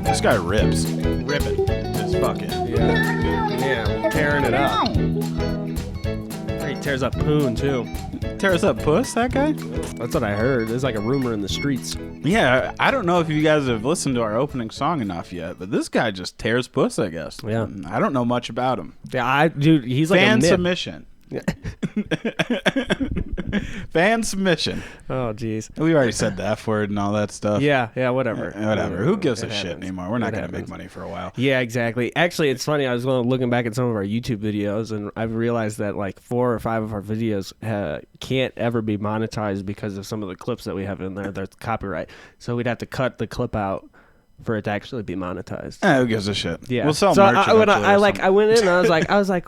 This guy rips. Ripping. Just fucking. Yeah, tearing it up. He tears up poon, too. Tears up puss, that guy? That's what I heard. There's like a rumor in the streets. Yeah, I don't know if you guys have listened to our opening song enough yet, but this guy just tears puss, I guess. Yeah. I don't know much about him. Yeah, dude, he's like Fan a myth. submission. Fan submission. Oh, jeez. We already said the F word and all that stuff. Yeah, whatever. Whatever. Who gives a shit happens. anymore? We're not going to make happens. money for a while. Yeah, exactly. Actually, it's funny. I was looking back at some of our YouTube videos, and I've realized that like 4 or 5 of our videos can't ever be monetized because of some of the clips that we have in there. That's copyright. So we'd have to cut the clip out for it to actually be monetized. Who gives a shit? Yeah. We'll sell so merch. I went in and I was like,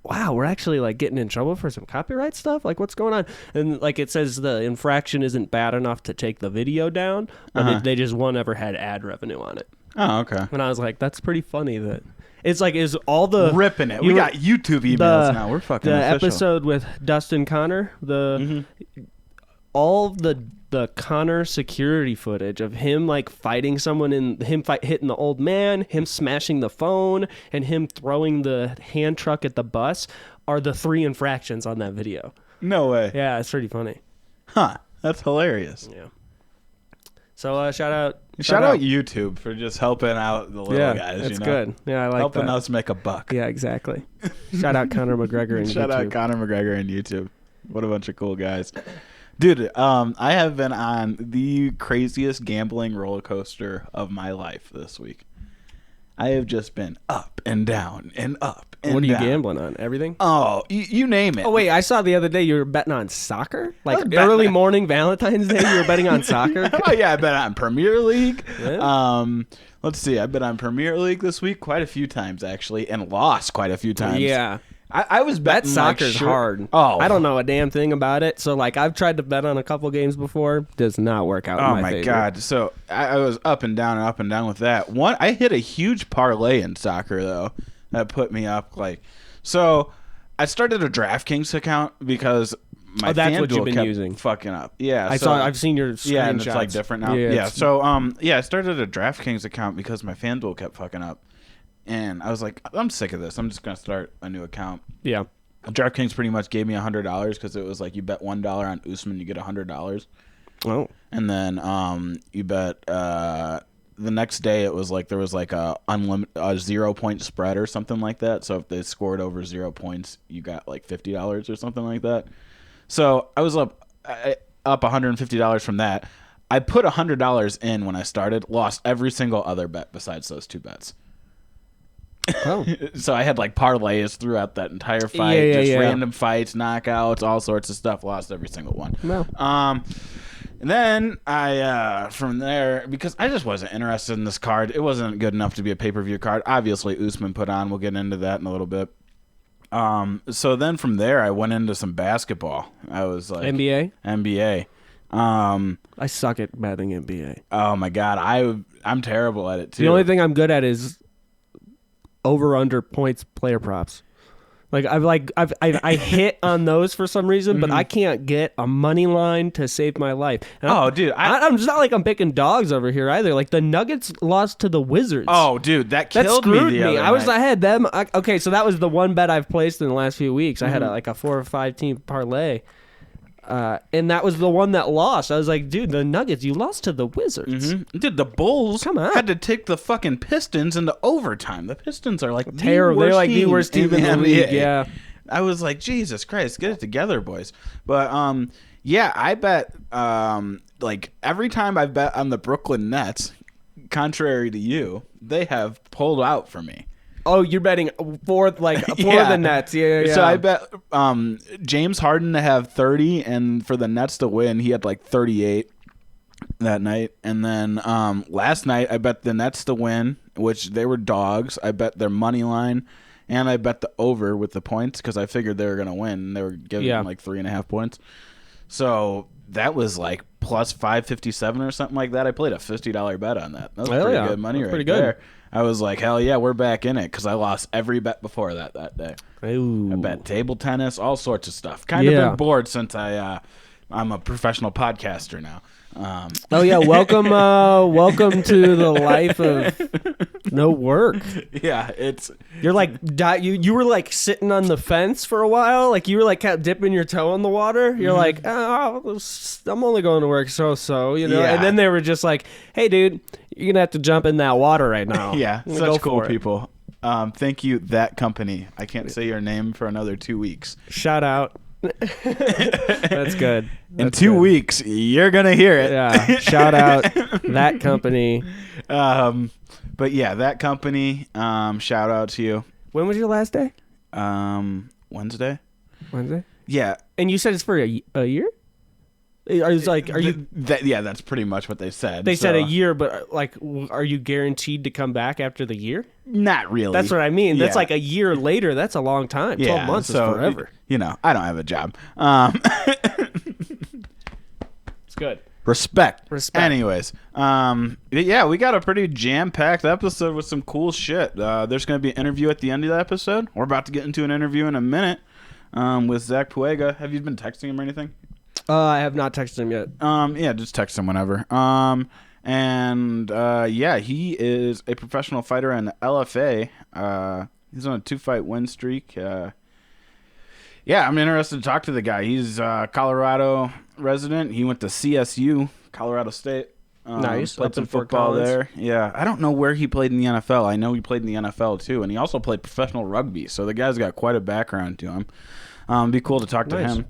wow, we're actually like getting in trouble for some copyright stuff. Like, what's going on? And like it says, the infraction isn't bad enough to take the video down, but they just won't ever had ad revenue on it. Oh, okay. And I was like, that's pretty funny that it's like is all the ripping it. We got YouTube emails now. We're fucking the official. episode with Dustin Connor, all the Connor security footage of him like fighting someone hitting the old man, him smashing the phone, and him throwing the hand truck at the bus are the 3 infractions on that video. No way. Yeah, it's pretty funny. Huh. That's hilarious. Yeah. So shout out YouTube for just helping out the little guys. It's you know? good. Yeah, I like helping that. us make a buck. Yeah, exactly. Shout out Conor McGregor and Shout YouTube. out Conor McGregor and YouTube. What a bunch of cool guys. Dude, I have been on the craziest gambling roller coaster of my life this week. I have just been up and down and up and down. What are you gambling on? Everything? Oh, you name it. Oh, wait, I saw the other day you were betting on soccer? Like early morning Valentine's Day, you were betting on soccer? Oh, yeah, I bet on Premier League. Yeah. Let's see, I bet on Premier League this week quite a few times, actually, and lost quite a few times. Yeah. I was betting soccer's hard. Oh, I don't know a damn thing about it. So like I've tried to bet on a couple games before. Does not work out. Oh in my my favor. God! So I was up and down with that. I hit a huge parlay in soccer though that put me up like. So I started a DraftKings account because my that's what FanDuel you've been kept using. fucking up. Yeah, I've seen your screenshots. Yeah, and it's like different now. Yeah. Yeah. So I started a DraftKings account because my FanDuel kept fucking up. And I was like, I'm sick of this. I'm just going to start a new account. Yeah. DraftKings pretty much gave me $100 because it was like you bet $1 on Usman, you get $100. Oh. And then you bet the next day it was like there was like a 0-point spread or something like that. So if they scored over 0 points, you got like $50 or something like that. So I was up $150 from that. I put $100 in when I started, lost every single other bet besides those 2 bets. Oh. So I had like parlays throughout that entire fight, random fights, knockouts, all sorts of stuff. Lost every single one. No. And then I from there, because I just wasn't interested in this card. It wasn't good enough to be a pay-per-view card. Obviously, Usman put on. We'll get into that in a little bit. So then from there, I went into some basketball. I was like NBA. I suck at betting NBA. Oh my God, I'm terrible at it too. The only thing I'm good at is over under points player props. Like I hit on those for some reason, but I can't get a money line to save my life. And dude, I'm just not like I'm picking dogs over here either. Like the Nuggets lost to the Wizards. Oh, dude, that killed me. Screwed the other I night. had them. Okay, so that was the one bet I've placed in the last few weeks. I had a 4 or 5 team parlay. And that was the one that lost. I was like, dude, the Nuggets, you lost to the Wizards. Dude, the Bulls Come on. had to take the fucking Pistons into overtime. The Pistons are like Terrible. They're like the worst team in the league. NBA. Yeah. I was like, Jesus Christ, get it together, boys. But yeah, I bet like every time I bet on the Brooklyn Nets, contrary to you, they have pulled out for me. Oh, you're betting for the Nets. Yeah. So I bet James Harden to have 30 and for the Nets to win, he had like 38 that night. And then last night I bet the Nets to win, which they were dogs. I bet their money line and I bet the over with the points because I figured they were going to win. And they were giving them like 3.5 points. So that was like plus 557 or something like that. I played a $50 bet on that. That was pretty good money. That's pretty good. There. I was like, hell yeah, we're back in it because I lost every bet before that day. Ooh. I bet table tennis, all sorts of stuff. Kind of been bored since I'm a professional podcaster now. Oh yeah, welcome to the life of no work. Yeah, you're like you were like sitting on the fence for a while, like you were like kind of dipping your toe in the water. You're like, oh, I'm only going to work so, you know. Yeah. And then they were just like, hey, dude, you're gonna have to jump in that water right now. Yeah, such cool people. Thank you, that company. I can't say your name for another 2 weeks. Shout out. That's good. In 2 weeks, you're gonna hear it. Yeah. Shout out that company. But yeah, that company. Shout out to you. When was your last day? Wednesday. Wednesday. Yeah. And you said it's for a year. Yeah, that's pretty much what they said. They said a year, but like, are you guaranteed to come back after the year? Not really. That's what I mean. That's like a year later. That's a long time. 12 months is forever. You know, I don't have a job. It's good. Respect. Anyways, yeah, we got a pretty jam-packed episode with some cool shit. There's going to be an interview at the end of the episode. We're about to get into an interview in a minute with Zach Pauga. Have you been texting him or anything? I have not texted him yet. Yeah, just text him whenever. Yeah, he is a professional fighter in the LFA. He's on a 2-fight win streak. Yeah, I'm interested to talk to the guy. He's a Colorado resident. He went to CSU, Colorado State. Nice. Played some football there. Yeah, I don't know where he played in the NFL. I know he played in the NFL too, and he also played professional rugby. So the guy's got quite a background to him. Be cool to talk to him.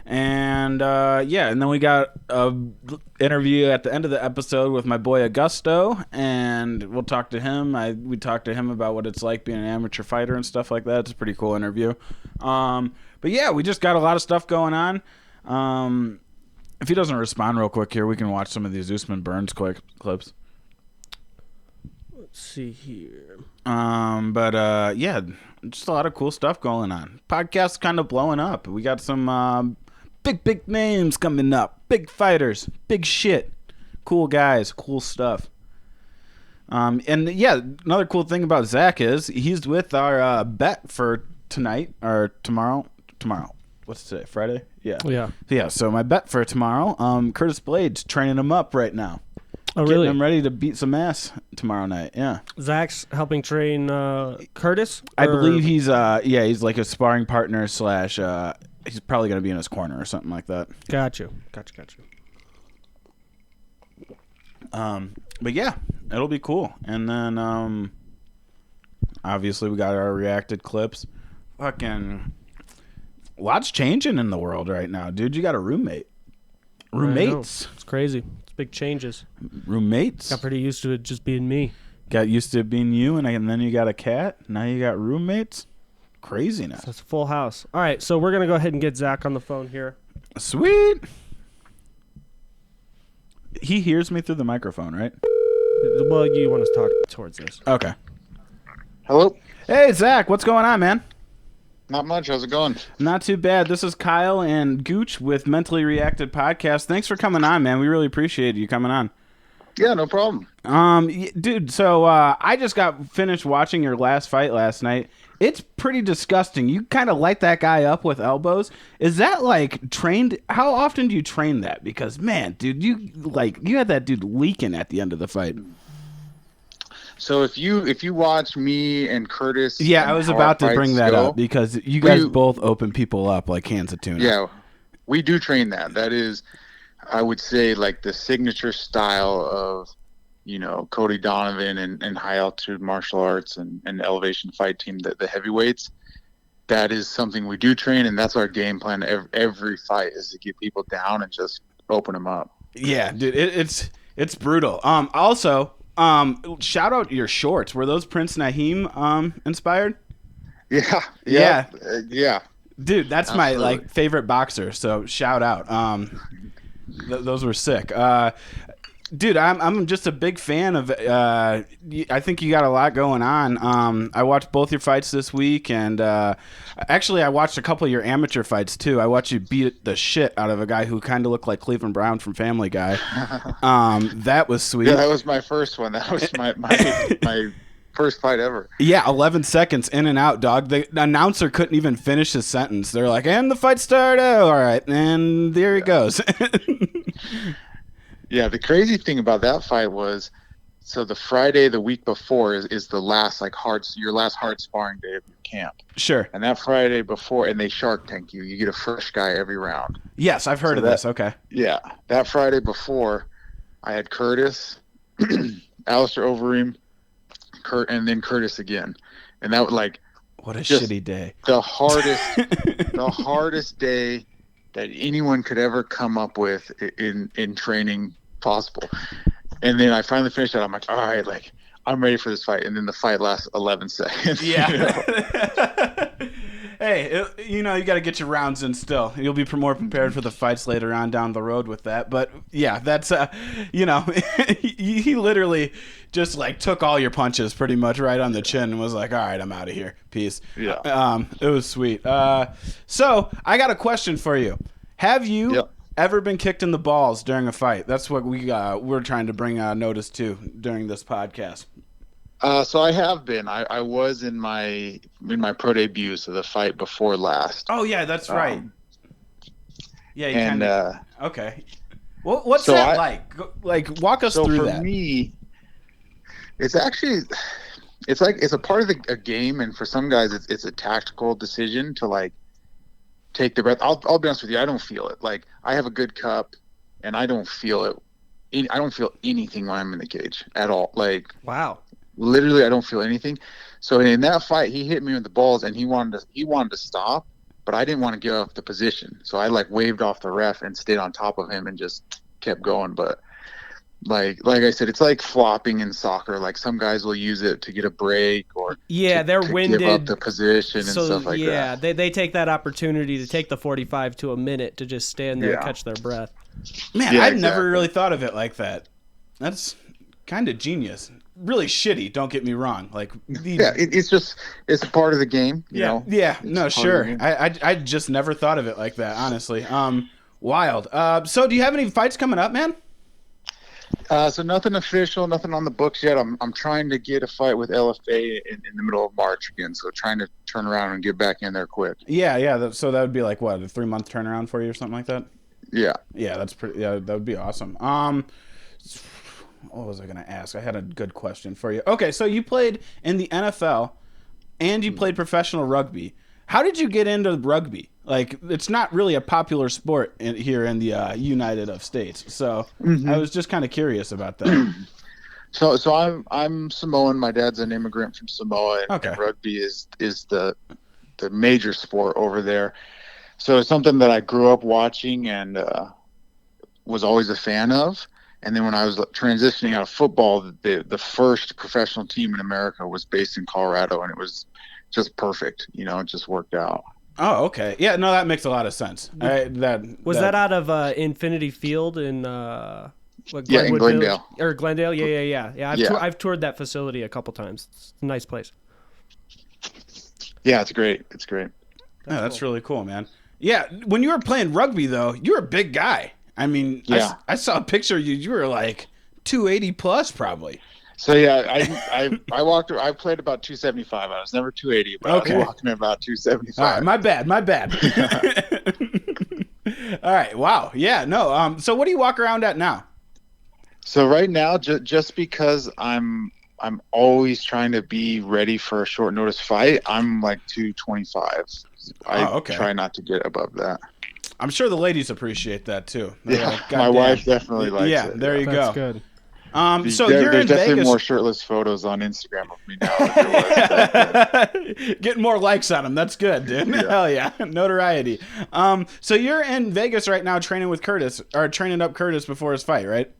And yeah, and then we got an interview at the end of the episode with my boy Augusto, and we'll talk to him. We talked to him about what it's like being an amateur fighter and stuff like that. It's a pretty cool interview. But yeah, we just got a lot of stuff going on. If he doesn't respond real quick here, we can watch some of these Usman Burns clips. Let's see here. But yeah, just a lot of cool stuff going on. Podcast's kind of blowing up. We got some big names coming up. Big fighters. Big shit. Cool guys. Cool stuff. And yeah, another cool thing about Zach is he's with our bet for tonight or tomorrow. What's today? Friday? Yeah. Yeah, so my bet for tomorrow, Curtis Blade's training him up right now. Oh, really? Getting him ready to beat some ass tomorrow night. Yeah. Zach's helping train Curtis? I believe he's he's like a sparring partner / he's probably going to be in his corner or something like that. Got you. But yeah, it'll be cool. And then obviously we got our reacted clips. Fucking lots changing in the world right now, dude. You got a roommate. Roommates. It's crazy. It's big changes. Roommates. Got pretty used to it just being me. Got used to it being you, and then you got a cat. Now you got roommates. Craziness. So it's a full house. All right, so we're going to go ahead and get Zach on the phone here. Sweet. He hears me through the microphone, right? Well, you want to talk towards this. Okay. Hello? Hey, Zach. What's going on, man? Not much. How's it going? Not too bad. This is Kyle and Gooch with Mentally Reacted Podcast. Thanks for coming on, man. We really appreciate you coming on. Yeah, no problem. Dude, so I just got finished watching your last fight last night. It's pretty disgusting. You kind of light that guy up with elbows. Is that like trained? How often do you train that? Because man, dude, you had that dude leaking at the end of the fight. So if you watch me and Curtis, I was about to bring that up because you guys both open people up like cans of tuna. Yeah, we do train that. That is, I would say, like the signature style of, Cody Donovan and high altitude martial arts and elevation fight team, the heavyweights. that is something we do train, and that's our game plan. Every fight is to get people down and just open them up. Yeah, dude, it's brutal. Also, shout out your shorts. Were those Prince Naheem inspired? Yeah. Dude, that's Absolutely. my like favorite boxer. So shout out. Those were sick. Dude, I'm just a big fan of. I think you got a lot going on. I watched both your fights this week, and actually, I watched a couple of your amateur fights too. I watched you beat the shit out of a guy who kind of looked like Cleveland Brown from Family Guy. That was sweet. Yeah, that was my first one. That was my first fight ever. Yeah, 11 seconds in and out, dog. The announcer couldn't even finish his sentence. They're like, and the fight started. All right, and there he goes. Yeah, the crazy thing about that fight was, so the Friday the week before is the last your last hard sparring day of your camp. Sure. And that Friday before, and they Shark Tank you. You get a fresh guy every round. Yes, I've heard of this. Okay. Yeah, that Friday before, I had Curtis, Alistair Overeem, and then Curtis again, and that was like, what a shitty day. The hardest day that anyone could ever come up with in training possible. And then I finally finished it. I'm like, all right, like I'm ready for this fight. And then the fight lasts 11 seconds. Yeah. You know? Hey, you got to get your rounds in still. You'll be more prepared for the fights later on down the road with that. But yeah, that's, he literally just like took all your punches pretty much right on the chin and was like, all right, I'm out of here. Peace. Yeah. It was sweet. So I got a question for you. Have you ever been kicked in the balls during a fight? That's what we're trying to bring notice to during this podcast. So I have been. I was in my pro debut, so the fight before last. Oh yeah, that's right. Yeah, you and okay. Well, what's that like? Like, walk us through that. For me, it's actually it's a part of a game, and for some guys, it's a tactical decision to like take the breath. I'll be honest with you, I don't feel it. Like I have a good cup, and I don't feel it. I don't feel anything when I'm in the cage at all. Like wow. Literally, I don't feel anything. So in that fight, he hit me with the balls, and he wanted to stop, but I didn't want to give up the position. So I like waved off the ref and stayed on top of him and just kept going. But like I said, it's like flopping in soccer. Like some guys will use it to get a break or they're winded, give up the position and stuff like that. Yeah, they take that opportunity to take the 45 to a minute to just stand there and catch their breath. Man, I've never really thought of it like that. That's kind of genius. Really shitty, don't get me wrong. Like it's a part of the game, you know. Yeah, no, sure. I just never thought of it like that, honestly. Wild. So do you have any fights coming up, man? So nothing official, nothing on the books yet. I'm trying to get a fight with LFA in the middle of March again, so trying to turn around and get back in there quick. Yeah. So that would be like what, a 3-month turnaround for you or something like that? Yeah. Yeah, that's pretty. Yeah, that would be awesome. What was I going to ask? I had a good question for you. Okay, so you played in the NFL and you played professional rugby. How did you get into rugby? Like, it's not really a popular sport here in the United States. So I was just kind of curious about that. So I'm Samoan. My dad's an immigrant from Samoa, and rugby is the major sport over there. So it's something that I grew up watching and was always a fan of. And then when I was transitioning out of football, the first professional team in America was based in Colorado, and it was just perfect. You know, it just worked out. Oh, okay. Yeah, no, that makes a lot of sense. Was that out of Infinity Field in in Glendale? Or Glendale? Yeah. I've toured that facility a couple times. It's a nice place. Yeah, it's great. That's really cool, man. Yeah, when you were playing rugby, though, you were a big guy. I mean, I saw a picture of you. You were like 280 plus, probably. So yeah, I played about 275. I was never 280, but I was walking about 275. All right, my bad. All right, wow, yeah, no. So what do you walk around at now? So right now, just because I'm always trying to be ready for a short notice fight, I'm like 225. I try not to get above that. I'm sure the ladies appreciate that too. Yeah, like, my wife definitely likes it. Yeah, there you go. That's good. So you're there's in definitely Vegas. more shirtless photos on Instagram of me now than there was. Getting more likes on them. That's good, dude. Yeah. Hell yeah, notoriety. So you're in Vegas right now, training with Curtis, or training up Curtis before his fight, right?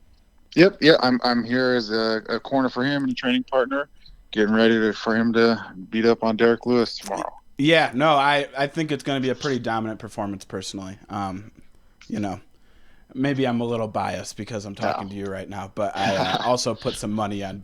Yep. Yeah. I'm here as a corner for him and a training partner, getting ready for him to beat up on Derek Lewis tomorrow. Yeah. No, I think it's going to be a pretty dominant performance, personally. You know. Maybe I'm a little biased because I'm talking to you right now, but I also put some money on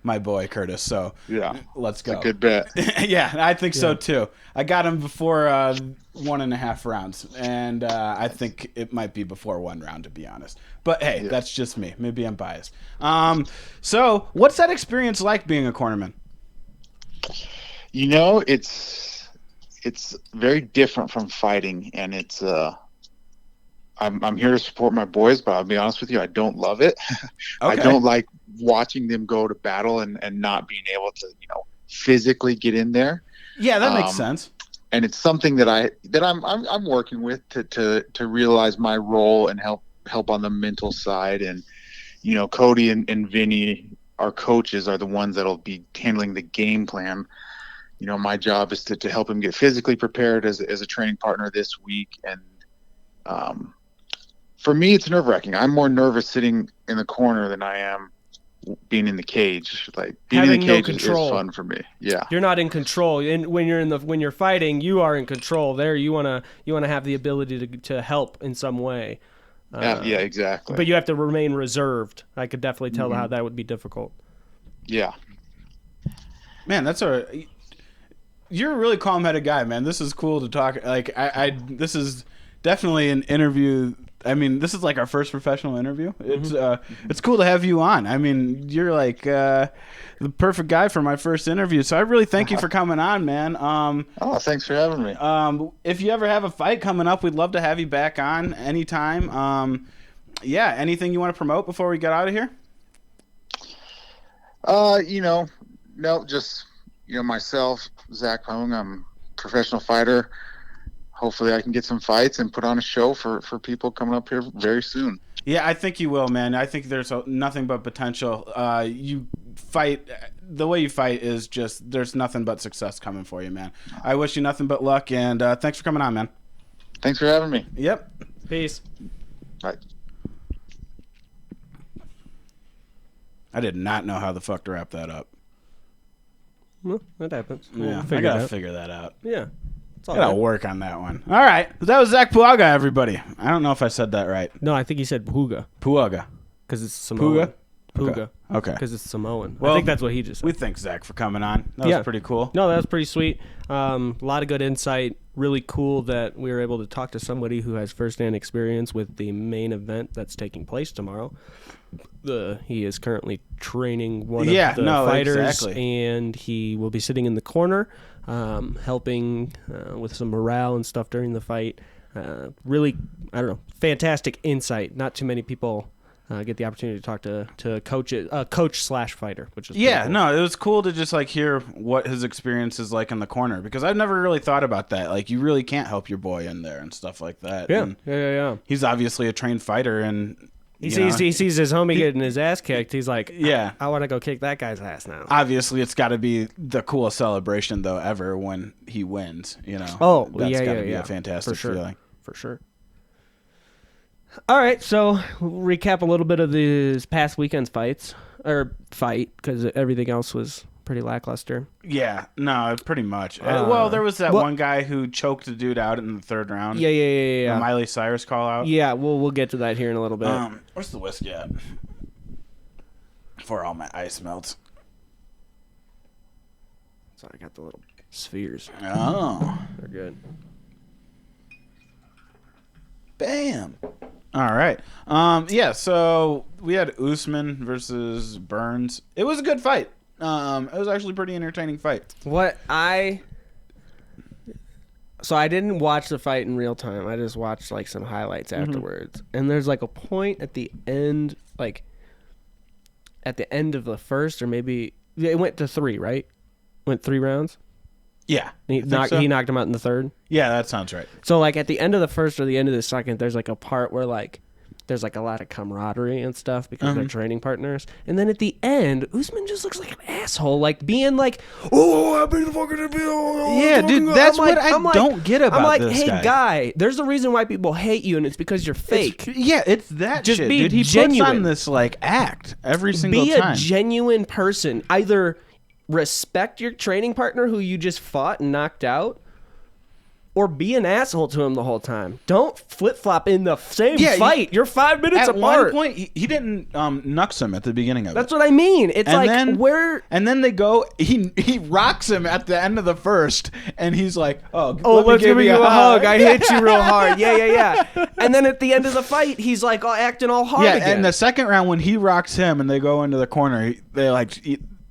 my boy Curtis. So yeah, let's go. It's a good bet. Yeah, I think so too. I got him before 1.5 rounds, and I think it might be before 1 round, to be honest. But hey, that's just me. Maybe I'm biased. So what's that experience like being a cornerman? You know, it's very different from fighting, and it's I'm here to support my boys, but I'll be honest with you, I don't love it. I don't like watching them go to battle and not being able to, physically get in there. Yeah, that makes sense. And it's something that I'm working with to realize my role and help on the mental side. And Cody and Vinny, our coaches, are the ones that'll be handling the game plan. My job is to help him get physically prepared as a training partner this week. And for me, it's nerve-wracking. I'm more nervous sitting in the corner than I am being in the cage. Like being Having in the cage no is control. fun for me. Yeah, you're not in control. And when you're fighting, you are in control. There, you wanna have the ability to help in some way. Yeah, exactly. But you have to remain reserved. I could definitely tell how that would be difficult. Yeah, man, you're a really calm-headed guy, man. This is cool to talk. Like this is definitely an interview. I mean, this is like our first professional interview. It's cool to have you on. I mean, you're like the perfect guy for my first interview. So I really thank you for coming on, man. Thanks for having me. If you ever have a fight coming up, we'd love to have you back on anytime. Yeah, anything you want to promote before we get out of here? No, just myself, Zach Pong. I'm a professional fighter. Hopefully I can get some fights and put on a show for people coming up here very soon. Yeah, I think you will, man. I think there's nothing but potential. You fight, the way you fight is just, there's nothing but success coming for you, man. I wish you nothing but luck, and thanks for coming on, man. Thanks for having me. Yep. Peace. Bye. I did not know how the fuck to wrap that up. Well, that happens. Yeah, I gotta figure that out. Yeah. I gotta work on that one. All right. That was Zach Pauga, everybody. I don't know if I said that right. No, I think he said Pauga. Pauga. Because it's Samoan. Pauga? Okay. Because it's Samoan. Well, I think that's what he just said. We thank Zach for coming on. That was pretty cool. No, that was pretty sweet. A lot of good insight. Really cool that we were able to talk to somebody who has firsthand experience with the main event that's taking place tomorrow. He is currently training one of the fighters, exactly. And he will be sitting in the corner, helping with some morale and stuff during the fight. Really, I don't know, fantastic insight. Not too many people get the opportunity to talk to coach/fighter, which is cool. No, it was cool to just like hear what his experience is like in the corner, because I've never really thought about that. Like, you really can't help your boy in there and stuff like that. Yeah. He's obviously a trained fighter, and he sees his homie getting his ass kicked. He's like, yeah, I want to go kick that guy's ass now. Obviously, it's got to be the coolest celebration though ever when he wins. That's got to be a fantastic feeling for sure. All right, so we'll recap a little bit of this past weekend's fight, because everything else was pretty lackluster. Yeah, no, pretty much. Well, there was that one guy who choked a dude out in the third round. Yeah. The Miley Cyrus call out. Yeah, we'll get to that here in a little bit. Where's the whiskey at? Before all my ice melts. So I got the little spheres. Oh. They're good. Bam. All right. So we had Usman versus Burns. It was a good fight. It was actually a pretty entertaining fight. So I didn't watch the fight in real time. I just watched like some highlights afterwards. And there's like a point at the end, like at the end of the first, or maybe it went to 3, right? Went 3 rounds. Yeah. He knocked him out in the third. Yeah, that sounds right. So like at the end of the first or the end of the second, there's like a part where like there's like a lot of camaraderie and stuff because they're training partners. And then at the end, Usman just looks like an asshole, like being like, "Oh, I'm the fucking yeah, dude, that's what I don't get about I'm like, this hey, guy. there's a reason why people hate you, and it's because you're fake. It's that just shit, be dude. He genuine. puts on this like act every single be time. A genuine person. Either respect your training partner who you just fought and knocked out, or be an asshole to him the whole time. Don't flip-flop in the same fight. You're 5 minutes at apart. At one point, he didn't nux him at the beginning of it. That's what I mean. It's where... And then they go... He rocks him at the end of the first, and he's like, let's give you a hug. I hit you real hard. Yeah. And then at the end of the fight, he's like acting all hard again. Yeah, and the second round, when he rocks him and they go into the corner, they like...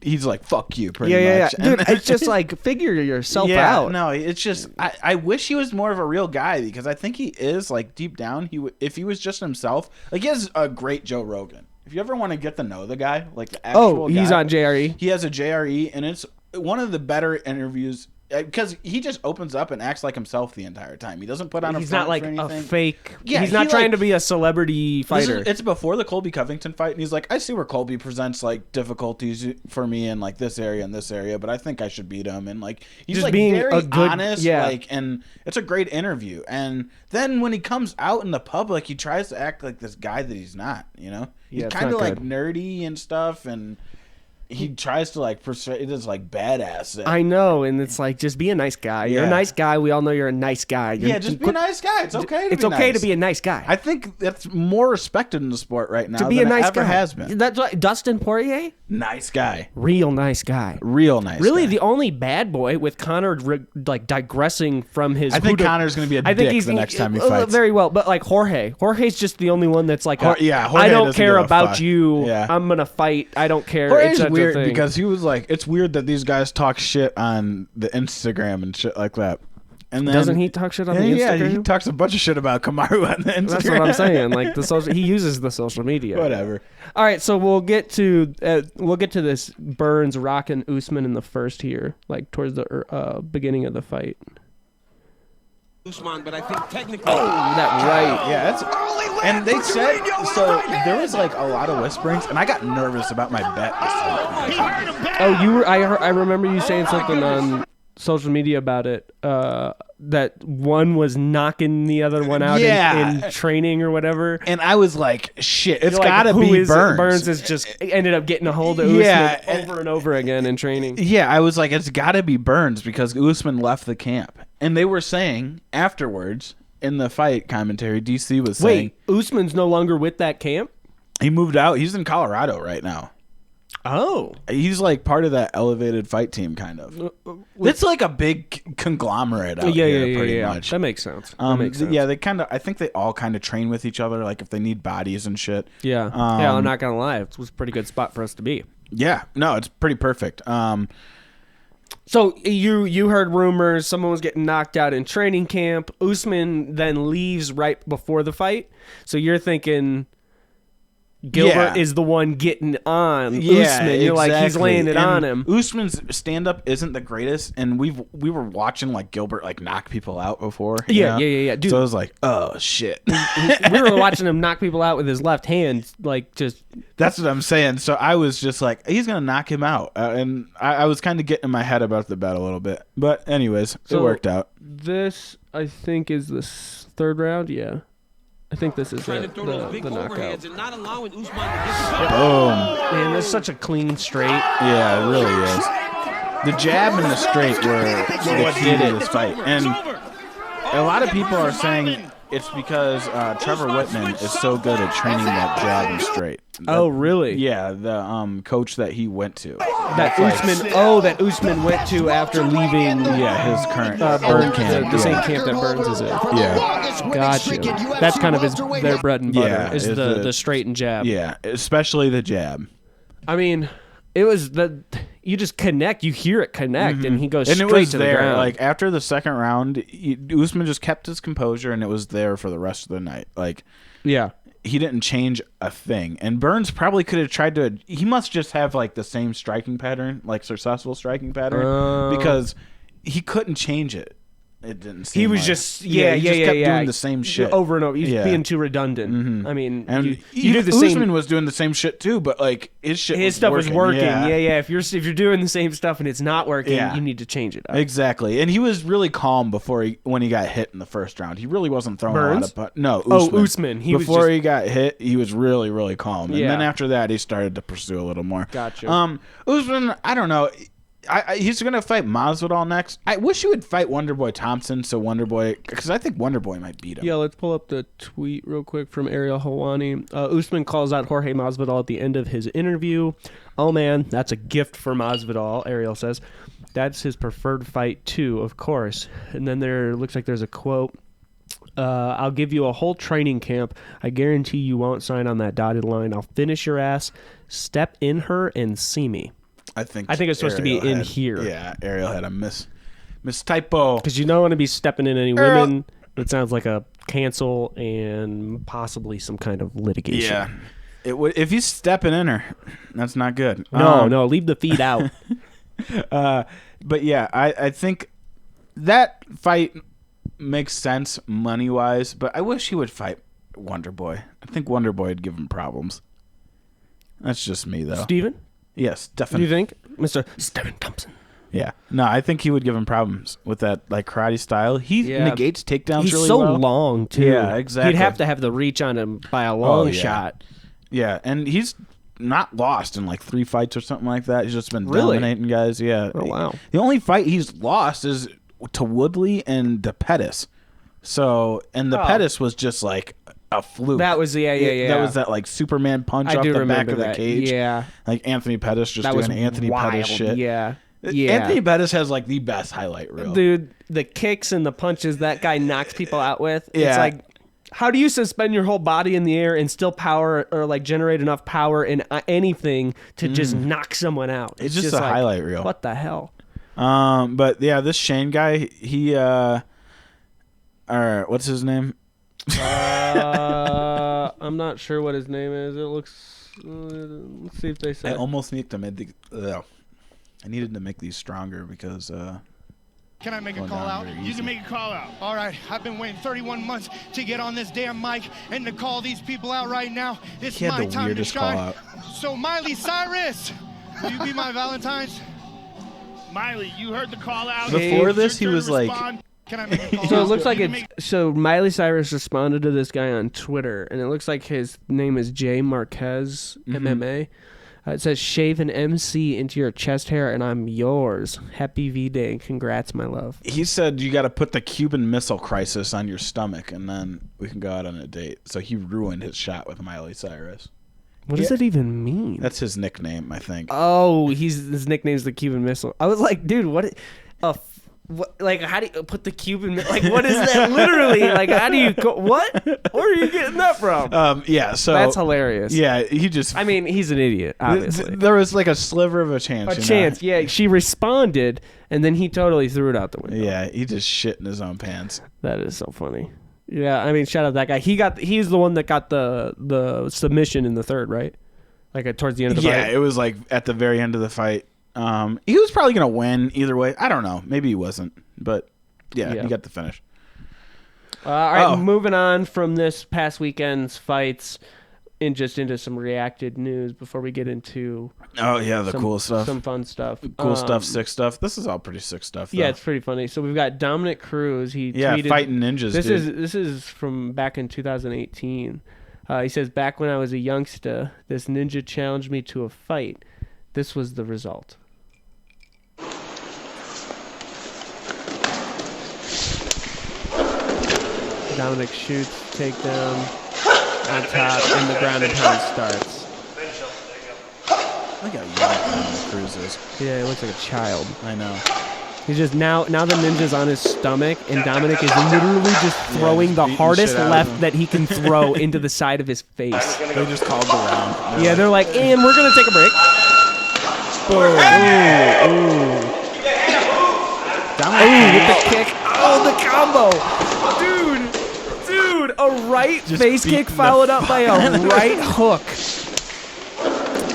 He's like, fuck you, pretty much. Yeah. Dude, it's just like, figure yourself out. No, it's just, I wish he was more of a real guy, because I think he is, like, deep down, if he was just himself, like, he has a great Joe Rogan. If you ever want to get to know the guy, like the actual guy. He's on JRE. He has a JRE, and it's one of the better interviews, because he just opens up and acts like himself the entire time. He doesn't put on He's not like a fake. Yeah, he's not trying to be a celebrity fighter. It's before the Colby Covington fight, and he's like, I see where Colby presents like difficulties for me in like this area and this area, but I think I should beat him. And like he's just like being very a good, honest, like, and it's a great interview. And then when he comes out in the public, he tries to act like this guy that he's not. You know, he's kind of like nerdy and stuff, and he tries to like persuade this like badass. I know, and it's like, just be a nice guy. You're a nice guy. We all know you're a nice guy. Just be a nice guy. It's okay. It's okay to be a nice guy. I think that's more respected in the sport right now. To be than a nice it ever guy has been. That's what Dustin Poirier. Nice guy. Real nice guy. Real nice. Really, guy. the only bad boy with Conor like digressing from his. I think Conor's going to be a dick the next time he fights. Very well, but like Jorge's just the only one that's like, I don't care about you. Yeah. I'm gonna fight. I don't care. Jorge's weird because he was like, it's weird that these guys talk shit on the Instagram and shit like that. And then, doesn't he talk shit on the Instagram? Yeah, he talks a bunch of shit about Kamaru on the Instagram. That's what I'm saying. Like he uses the social media. Whatever. All right, so we'll get to this Burns rocking Usman in the first here, like towards the beginning of the fight. Usman, but I think technically. Oh, that right. Yeah, and they said so. There was like a lot of whisperings, and I got nervous about my bet. Oh, you were. I remember you saying something on social media about it. That one was knocking the other one out in training or whatever. And I was like, shit, it's gotta be Burns. Burns is just ended up getting a hold of Usman over and over again in training. Yeah, I was like, it's gotta be Burns because Usman left the camp. And they were saying afterwards in the fight commentary, DC was saying, wait, Usman's no longer with that camp? He moved out. He's in Colorado right now. Oh. He's like part of that elevated fight team, kind of. It's like a big conglomerate out here, pretty much. That makes sense. Yeah, they kind of, I think they all kind of train with each other, like if they need bodies and shit. Yeah. I'm not going to lie. It was a pretty good spot for us to be. Yeah. No, it's pretty perfect. So you heard rumors someone was getting knocked out in training camp. Usman then leaves right before the fight. So you're thinking Gilbert is the one getting on Usman. You're like, he's laying it on him. Usman's stand-up isn't the greatest, and we were watching like Gilbert like knock people out before. Yeah. Dude, so I was like, oh shit. We were watching him knock people out with his left hand, like just. That's what I'm saying. So I was just like, he's gonna knock him out, and I was kind of getting in my head about the bet a little bit. But anyways, it worked out. This I think is the third round. Yeah. I think this is the knockout. Boom. Man, that's such a clean straight. Yeah, it really is. The jab and the straight were what did this fight. And a lot of people are saying it's because Trevor Whitman is so good at training that jab and straight. Oh, really? Yeah, the coach that he went to. That Usman went to after leaving. Yeah, his current Burns camp, the same camp that Burns is in. Yeah, gotcha. That's kind of their bread and butter. Yeah, is the straight and jab. Yeah, especially the jab. I mean, it was you just connect. You hear it connect, and he goes straight to the ground. Like after the second round, Usman just kept his composure, and it was there for the rest of the night. Like, yeah. He didn't change a thing. And Burns probably could have tried to... He must just have, like, the same striking pattern, like, successful striking pattern, because he couldn't change it. it didn't seem he was like, just he just kept doing the same shit over and over. He's being too redundant. Mm-hmm. I mean, and you do the Usman same. was doing the same shit too, but like his stuff was working. Yeah. If you're doing the same stuff and it's not working, you need to change it up. Exactly. And he was really calm when he got hit in the first round. He really wasn't throwing Burns? a lot of No, Usman. Usman. Before he got hit, he was really, really calm. And then after that, he started to pursue a little more. Gotcha. Usman, I don't know. He's going to fight Masvidal next. I wish he would fight Wonderboy Thompson, because I think Wonderboy might beat him. Yeah, let's pull up the tweet real quick from Ariel Helwani. Usman calls out Jorge Masvidal at the end of his interview. Oh man, that's a gift for Masvidal, Ariel says. That's his preferred fight too, of course. And then there looks like there's a quote. I'll give you a whole training camp. I guarantee you won't sign on that dotted line. I'll finish your ass. Step in her and see me. I think it's supposed to be in here. Yeah, Ariel had a miss typo. Because you don't want to be stepping in any women. It sounds like a cancel and possibly some kind of litigation. Yeah. If he's stepping in her, that's not good. No, leave the feet out. But yeah, I think that fight makes sense money-wise, but I wish he would fight Wonderboy. I think Wonderboy would give him problems. That's just me, though. Steven? Yes, definitely. Do you think? Mr. Steven Thompson. Yeah. No, I think he would give him problems with that like karate style. He negates takedowns He's really so well. long, too. Yeah, exactly. He'd have to have the reach on him by a long shot. Yeah, and he's not lost in like 3 fights or something like that. He's just been dominating guys. Yeah. Oh, wow. The only fight he's lost is to Woodley and the Pettis. So, and the Pettis was just like a fluke. That was That was that like Superman punch off the back of the cage. Yeah. Like Anthony Pettis just doing Anthony Pettis shit. Yeah. Anthony Pettis has like the best highlight reel. Dude, the kicks and the punches that guy knocks people out with. Yeah. It's like, how do you suspend your whole body in the air and still power or like generate enough power in anything to just knock someone out? It's just a highlight reel. What the hell? But yeah, this Shane guy, he what's his name? I'm not sure what his name is. It looks. Let's see if they say. I almost need to make I needed to make these stronger because. Can I make a call out? You can make a call out. All right. I've been waiting 31 months to get on this damn mic and to call these people out right now. It's my time to shine. So Miley Cyrus, will you be my Valentine's? Miley, you heard the call out. Before this, he was like. Can I make a call So out? it looks like so Miley Cyrus responded to this guy on Twitter, and it looks like his name is Jay Marquez, MMA. It says, shave an MC into your chest hair, and I'm yours. Happy V-Day. Congrats, my love. He said you got to put the Cuban Missile Crisis on your stomach, and then we can go out on a date. So he ruined his shot with Miley Cyrus. What does that even mean? That's his nickname, I think. Oh, his nickname's the Cuban Missile. I was like, dude, what? Like, how do you put the Cuban? Like, what is that? Literally, like, how do you go? What? Where are you getting that from? Yeah, so that's hilarious. Yeah, he just. I mean, he's an idiot. Obviously, there was like a sliver of a chance. Yeah, she responded, and then he totally threw it out the window. Yeah, he just shit in his own pants. That is so funny. Yeah, I mean, shout out that guy. He's the one that got the submission in the third, right? Like towards the end of the fight. Yeah, it was like at the very end of the fight. He was probably gonna win either way. I don't know. Maybe he wasn't, but yeah. He got the finish. All right, moving on from this past weekend's fights, and just into some reacted news before we get into. Oh yeah, the cool stuff. Some fun stuff. Cool stuff, sick stuff. This is all pretty sick stuff. Though. Yeah, it's pretty funny. So we've got Dominic Cruz. He tweeted, fighting ninjas. This is from back in 2018. He says, back when I was a youngster, this ninja challenged me to a fight. This was the result. Dominic shoots, takedown, on top, and the ground and pound starts. Look how young Dominic Cruz is. Yeah, he looks like a child. I know. He's just now the ninja's on his stomach, and Dominic is literally just throwing the hardest left that he can throw into the side of his face. They just called the round. They're like, and we're gonna take a break. Boom! Ooh! Dominic with the kick. Oh, the combo, dude! A right face kick followed up by a right hook.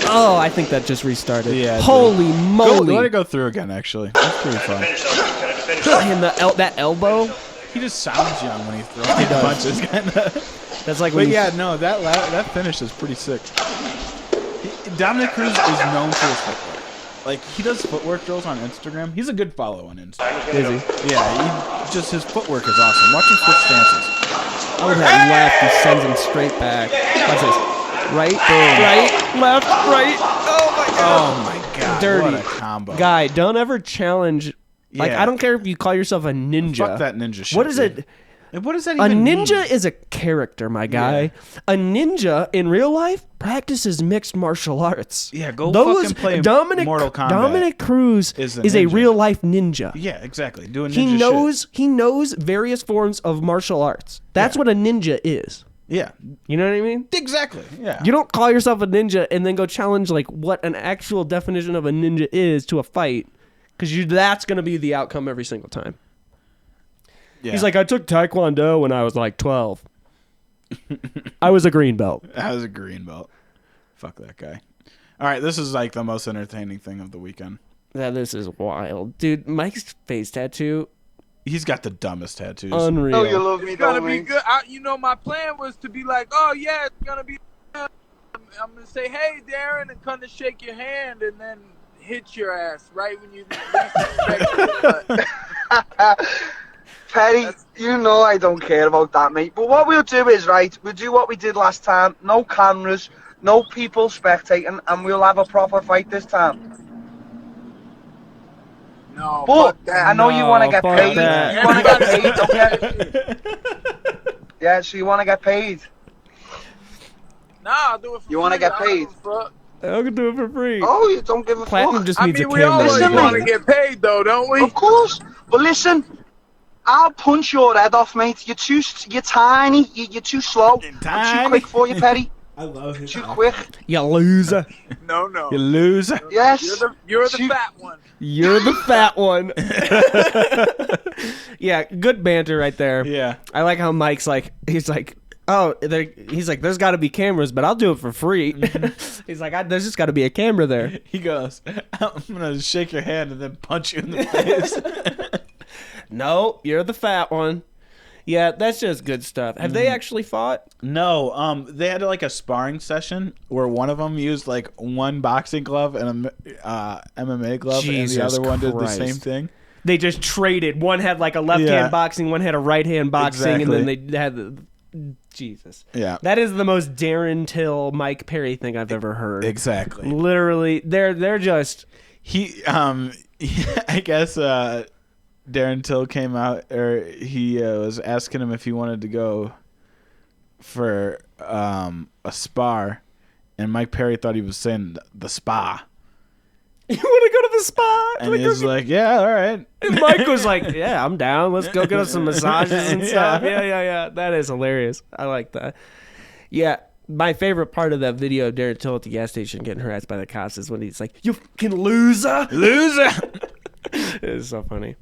Oh, I think that just restarted. Yeah. Holy moly! Let it go through again. Actually, that's pretty fun. And that elbow. He just sounds young when he throws punches. That's like. But yeah, no, that finish is pretty sick. Dominic Cruz is known for his footwork. Like, he does footwork drills on Instagram. He's a good follow on Instagram. Is he? Yeah, his footwork is awesome. Watch him switch stances. Oh, that left, he sends him straight back. Watch this. Right, boom. Right, left, right. Oh my god. Dirty. Dirty. What a combo. Guy, don't ever challenge. Like, Yeah. I don't care if you call yourself a ninja. Fuck that ninja shit. What is dude. it? What does that A even ninja mean? is a character, my guy. A ninja in real life practices mixed martial arts. Yeah, go fucking play Mortal Kombat. Dominic Cruz is a ninja. real life ninja. Yeah, exactly. Doing ninja He knows various forms of martial arts. That's what a ninja is. Yeah. You know what I mean? Exactly. Yeah. You don't call yourself a ninja and then go challenge like what an actual definition of a ninja is to a fight, because that's going to be the outcome every single time. Yeah. He's like, I took Taekwondo when I was like 12. I was a green belt. I was a green belt. Fuck that guy. All right, this is like the most entertaining thing of the weekend. Yeah, this is wild. Dude, Mike's face tattoo. He's got the dumbest tattoos. Unreal. Oh, you love me, It's gonna don't be we? good. My plan was to be like, oh yeah, it's gonna be good. I'm gonna say, hey, Darren, and kind of shake your hand, and then hit your ass right when you least expect it. Perry, you know I don't care about that, mate. But what we'll do is, right, we'll do what we did last time. No cameras, no people spectating, and we'll have a proper fight this time. No, But fuck that. I know you want to get fuck paid. that. You want to get paid, don't you? Yeah, so you want to get paid. Nah, I'll do it for You wanna free. get I don't paid? give a fuck. I can do it for free. Oh, you don't give a Platinum fuck. just I needs mean, a we always camera. Listen, want to mate. get paid, though, don't we? Of course. But listen, I'll punch your head off, mate. You're tiny. You're too slow. I'm Tiny. too quick for you, Perry. I love his Too quick. You loser. No, no. You loser. Yes. You're the fat one. You're the fat one. Yeah, good banter right there. Yeah. I like how Mike's like, he's like, there's got to be cameras, but I'll do it for free. He's like, there's just got to be a camera there. He goes, I'm going to shake your hand and then punch you in the face. No, you're the fat one. Yeah, that's just good stuff. Have they actually fought? No, they had like a sparring session where one of them used like one boxing glove and a MMA glove, Jesus and the other one did the Christ. same thing. They just traded. One had like a left Yeah. hand boxing, one had a right hand boxing, and then Exactly. they had Jesus. Yeah. That is the most Darren Till Mike Perry thing I've ever heard. Exactly. Literally, they're just I guess Darren Till came out, or he was asking him if he wanted to go for a spar, and Mike Perry thought he was saying the spa. You want to go to the spa? And he was like, yeah, all right. And Mike was like, yeah, I'm down. Let's go get us some massages and stuff. Yeah. Yeah. That is hilarious. I like that. Yeah. My favorite part of that video of Darren Till at the gas station getting harassed by the cops is when he's like, you fucking loser. Loser. It is so funny.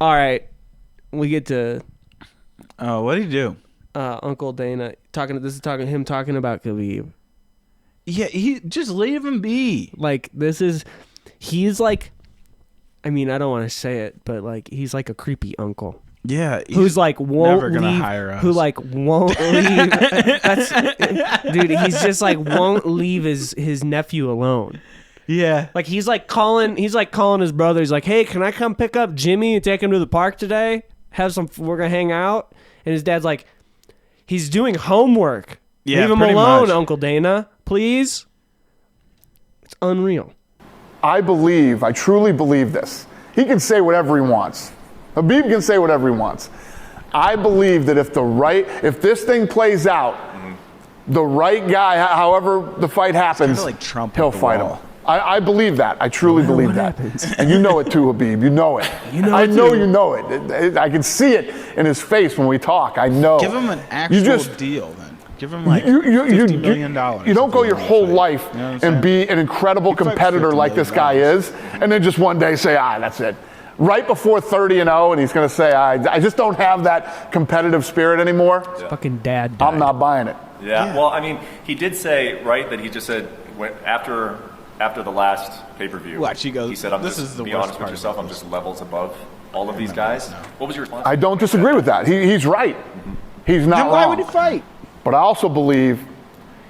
All right. We get to Oh, what did he do? Uncle Dana talking about Khabib. Yeah, he just leave him be. Like, he's like, I mean, I don't want to say it, but like, he's like a creepy uncle. Yeah, Who's like won't never gonna leave, hire us. who like won't leave. Dude, he's just like won't leave his nephew alone. Yeah, Like he's calling his brother. He's like, hey, can I come pick up Jimmy and take him to the park today? We're gonna hang out. And his dad's like, he's doing homework. Yeah, Leave him pretty alone, much. Uncle Dana, please. It's unreal. I truly believe this. He can say whatever he wants. Khabib can say whatever he wants. I believe that if this thing plays out, the right guy, however the fight happens, kinda like Trump he'll at the fight wall. him. I believe that. I truly believe that. And you know it too, Khabib. You know it. I know you know it. I can see it in his face when we talk. I know. give him an actual deal then. Give him like $50 million. You don't go your whole life You know what I'm and saying? be an incredible He fights competitor $50 like this guy million. is, and then just one day say, that's it. Right before 30-0, and he's going to say, I just don't have that competitive spirit anymore. Fucking dad died. I'm not buying it. Yeah. Well, I mean, he did say, right, that he just said after the last pay-per-view, Watch, he goes, he said, this is the be worst honest with part yourself, I'm just levels above all of these guys. What was your response? I don't disagree with that. He's right. He's not then wrong. why would he fight? But I also believe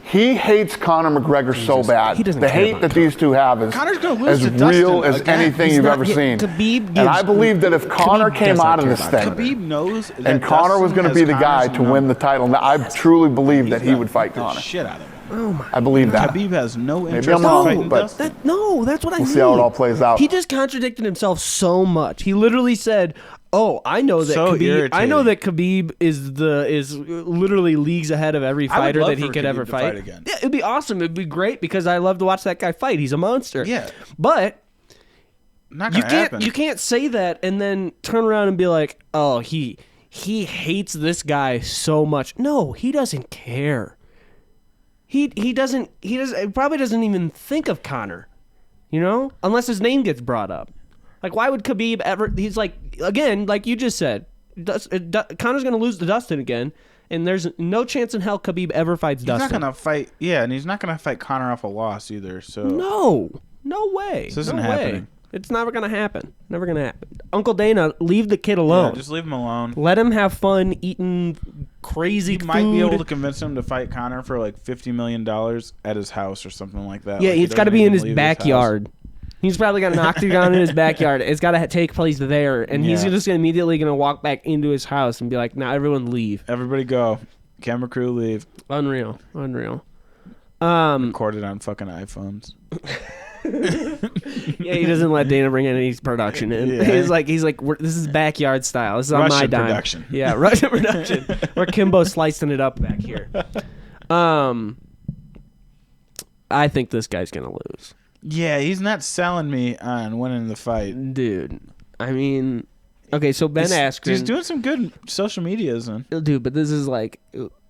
he hates Conor McGregor so bad. He doesn't the care hate about that these two have is Conor's gonna lose as to real Dustin as again. anything He's you've not- ever yeah, seen. Khabib And I gives- believe that if Conor Khabib came does out not of care this about thing Khabib knows that and Conor Dustin was going to has be the Conor's guy to number. win the title, I truly believe that he gonna would fight beat the Conor. shit out of him. I believe that. Khabib has no interest I'm in wrong, fighting but- Dustin. No, that's what I mean. We'll see how it all plays out. He just contradicted himself so much. He literally said, "Oh, I know that So Khabib. I know irritating. that Khabib is literally leagues ahead of every I would fighter love that he for could Khabib ever to fight. fight again. Yeah, it'd be awesome. It'd be great because I love to watch that guy fight. He's a monster. Yeah. But Not you gonna can't happen. you can't say that and then turn around and be like, "Oh, he hates this guy so much." No, he doesn't care. He probably doesn't even think of Conor, unless his name gets brought up. Like, why would Khabib ever? He's like, again, like you just said, Conor's going to lose to Dustin again, and there's no chance in hell Khabib ever fights Dustin. He's not gonna fight. Yeah, and he's not gonna fight Conor off a loss either. So No way. This isn't no happening. Way. It's never going to happen. Never going to happen. Uncle Dana, leave the kid alone. Yeah, just leave him alone. Let him have fun eating crazy He food. might be able to convince him to fight Conor for like $50 million at his house or something like that. Yeah, Like, he it's got to doesn't be in even his leave backyard. He's probably got an octagon in his backyard. It's got to take place there, and he's Yeah. just immediately going to walk back into his house and be like, "Now everyone leave." Everybody go. Camera crew leave. Unreal. Recorded on fucking iPhones. Yeah, he doesn't let Dana bring any production in. Yeah. He's like, this is backyard style. This is on my Russian dime. production. Yeah, Russian production. Or Kimbo slicing it up back here. I think this guy's gonna lose, Yeah, he's not selling me on winning the fight. dude. I mean, okay, so Ben Askren, He's doing some good social medias, and dude, but this is like.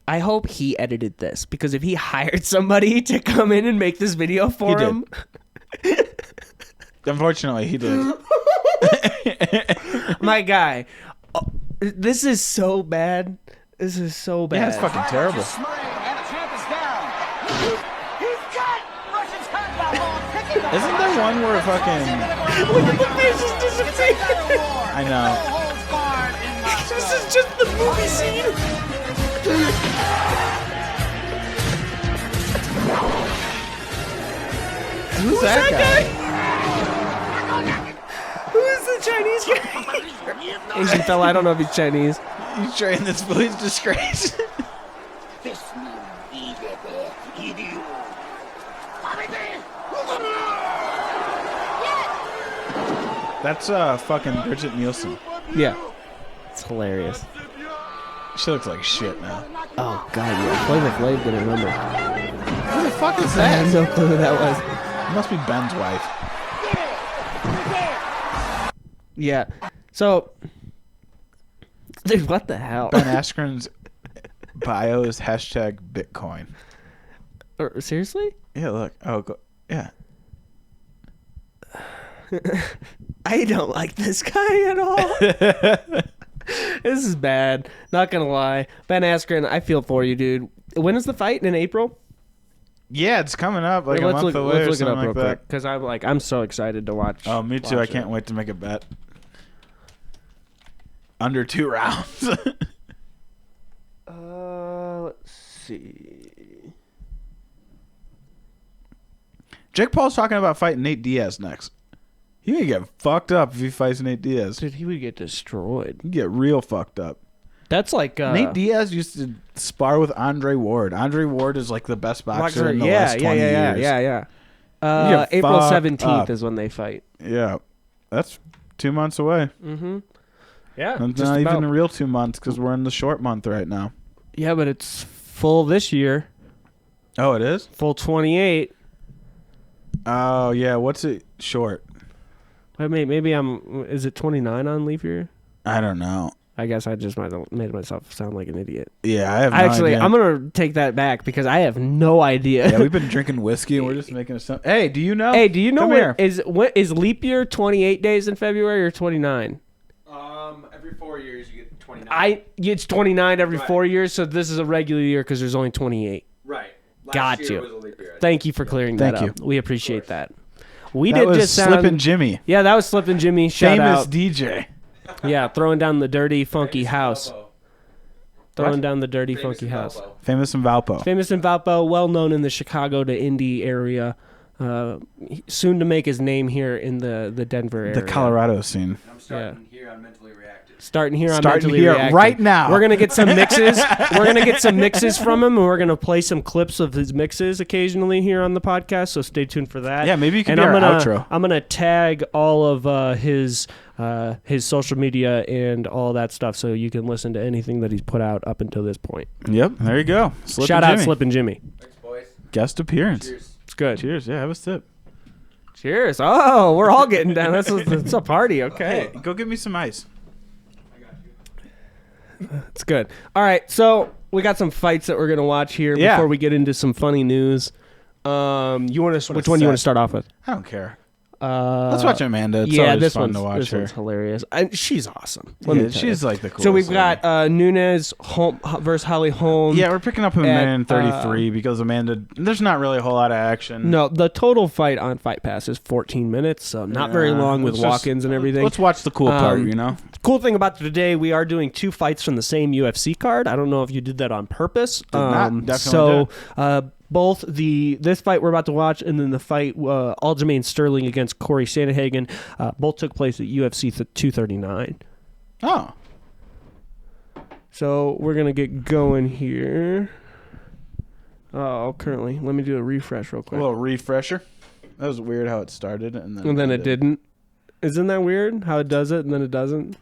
I hope he edited this because if he hired somebody to come in and make this video for He did. him, unfortunately, he did. my guy, this is so bad. This is so bad. Yeah, it's fucking terrible. Isn't there one where fucking? Look at the faces disappear. I know. This is just the movie scene. Who's that guy? Who is the Chinese guy? Asian fella. I don't know if he's Chinese. He's trying this police disgrace. That's fucking Bridget Nielsen. Yeah, it's hilarious. She looks like shit now. Oh god, yeah. Flavor Flav didn't remember. Who the fuck is I that? have no clue who that was. It must be Ben's wife. Yeah. So, dude, what the hell? Ben Askren's bio is hashtag Bitcoin. Seriously? Yeah, look. Oh, yeah. I don't like this guy at all. This is bad. Not gonna lie. Ben Askren, I feel for you, dude. When is the fight? In April? Yeah, it's coming up like a let's month look, away let's or look it something up real like quick that. because I'm so excited to watch. Oh, me too. I watch can't it. wait to make a bet. Under 2 rounds. Let's see. Jake Paul's talking about fighting Nate Diaz next. He would get fucked up if he fights Nate Diaz. Dude, he would get destroyed. He'd get real fucked up. That's like Nate Diaz used to spar with Andre Ward. Andre Ward is like the best boxer in the last 20 years. Yeah. get April fucked 17th up. is when they fight. Yeah. That's 2 months away. Mm-hmm. Yeah. It's just not about. even a real 2 months because we're in the short month right now. Yeah, but it's full this year. Oh, it is? Full 28. Oh, yeah. What's it short? Maybe is it 29 on leap year? I don't know. I guess I just might have made myself sound like an idiot. Yeah, I have no Actually, idea. I'm going to take that back because I have no idea. Yeah, we've been drinking whiskey and we're just making a sound. Hey, do you know? Hey, do you know Come what here. is leap year 28 days in February or 29? Every 4 years you get 29. It's 29 every Right. 4 years, so this is a regular year because there's only 28. Right. Last Got year you. was a leap year. Thank you for clearing that Thank up. We appreciate that. We That did was just sound Slippin' Jimmy. Yeah, that was Slippin' Jimmy. Shout Famous out. DJ. Yeah, throwing down the dirty, funky house. Throwing down the dirty, funky house. Famous in Valpo. Famous in Valpo, well known in the Chicago to Indy area. Soon to make his name here in the Denver area. The Colorado scene. I'm starting here on Mentally Reactive. Starting here right now. We're gonna get some mixes. We're gonna get some mixes from him, and we're gonna play some clips of his mixes occasionally here on the podcast. So stay tuned for that. Yeah, maybe you can and be I'm our gonna, outro. I'm gonna tag all of his social media and all that stuff, so you can listen to anything that he's put out up until this point. Yep, there you go. Shout out Slippin' Jimmy. Thanks, boys. Guest appearance. Cheers. It's good. Cheers. Yeah, have a sip. Cheers. Oh, we're all getting down. It's a party. Okay. Hey, go get me some ice. It's good. All right, so we got some fights that we're gonna watch here before we get into some funny news. You want to? Which one do you want to start off with? I don't care. Let's watch Amanda. It's always this fun to watch this her. one's hilarious. And she's awesome. She's like the coolest. So we've got Nunes versus Holly Holm. Yeah, we're picking up Amanda in 33 because Amanda. There's not really a whole lot of action. No, the total fight on Fight Pass is 14 minutes, so not very long with walk-ins and everything. Let's watch the cool part, you know? Cool thing about today, we are doing 2 fights from the same UFC card. I don't know if you did that on purpose. Definitely did. Both this fight we're about to watch and then the fight Aljamain Sterling against Corey Sandhagen both took place at UFC 239. Oh. So we're going to get going here. Oh, currently. Let me do a refresh real quick. A little refresher. That was weird how it started. And then it didn't. Isn't that weird how it does it and then it doesn't?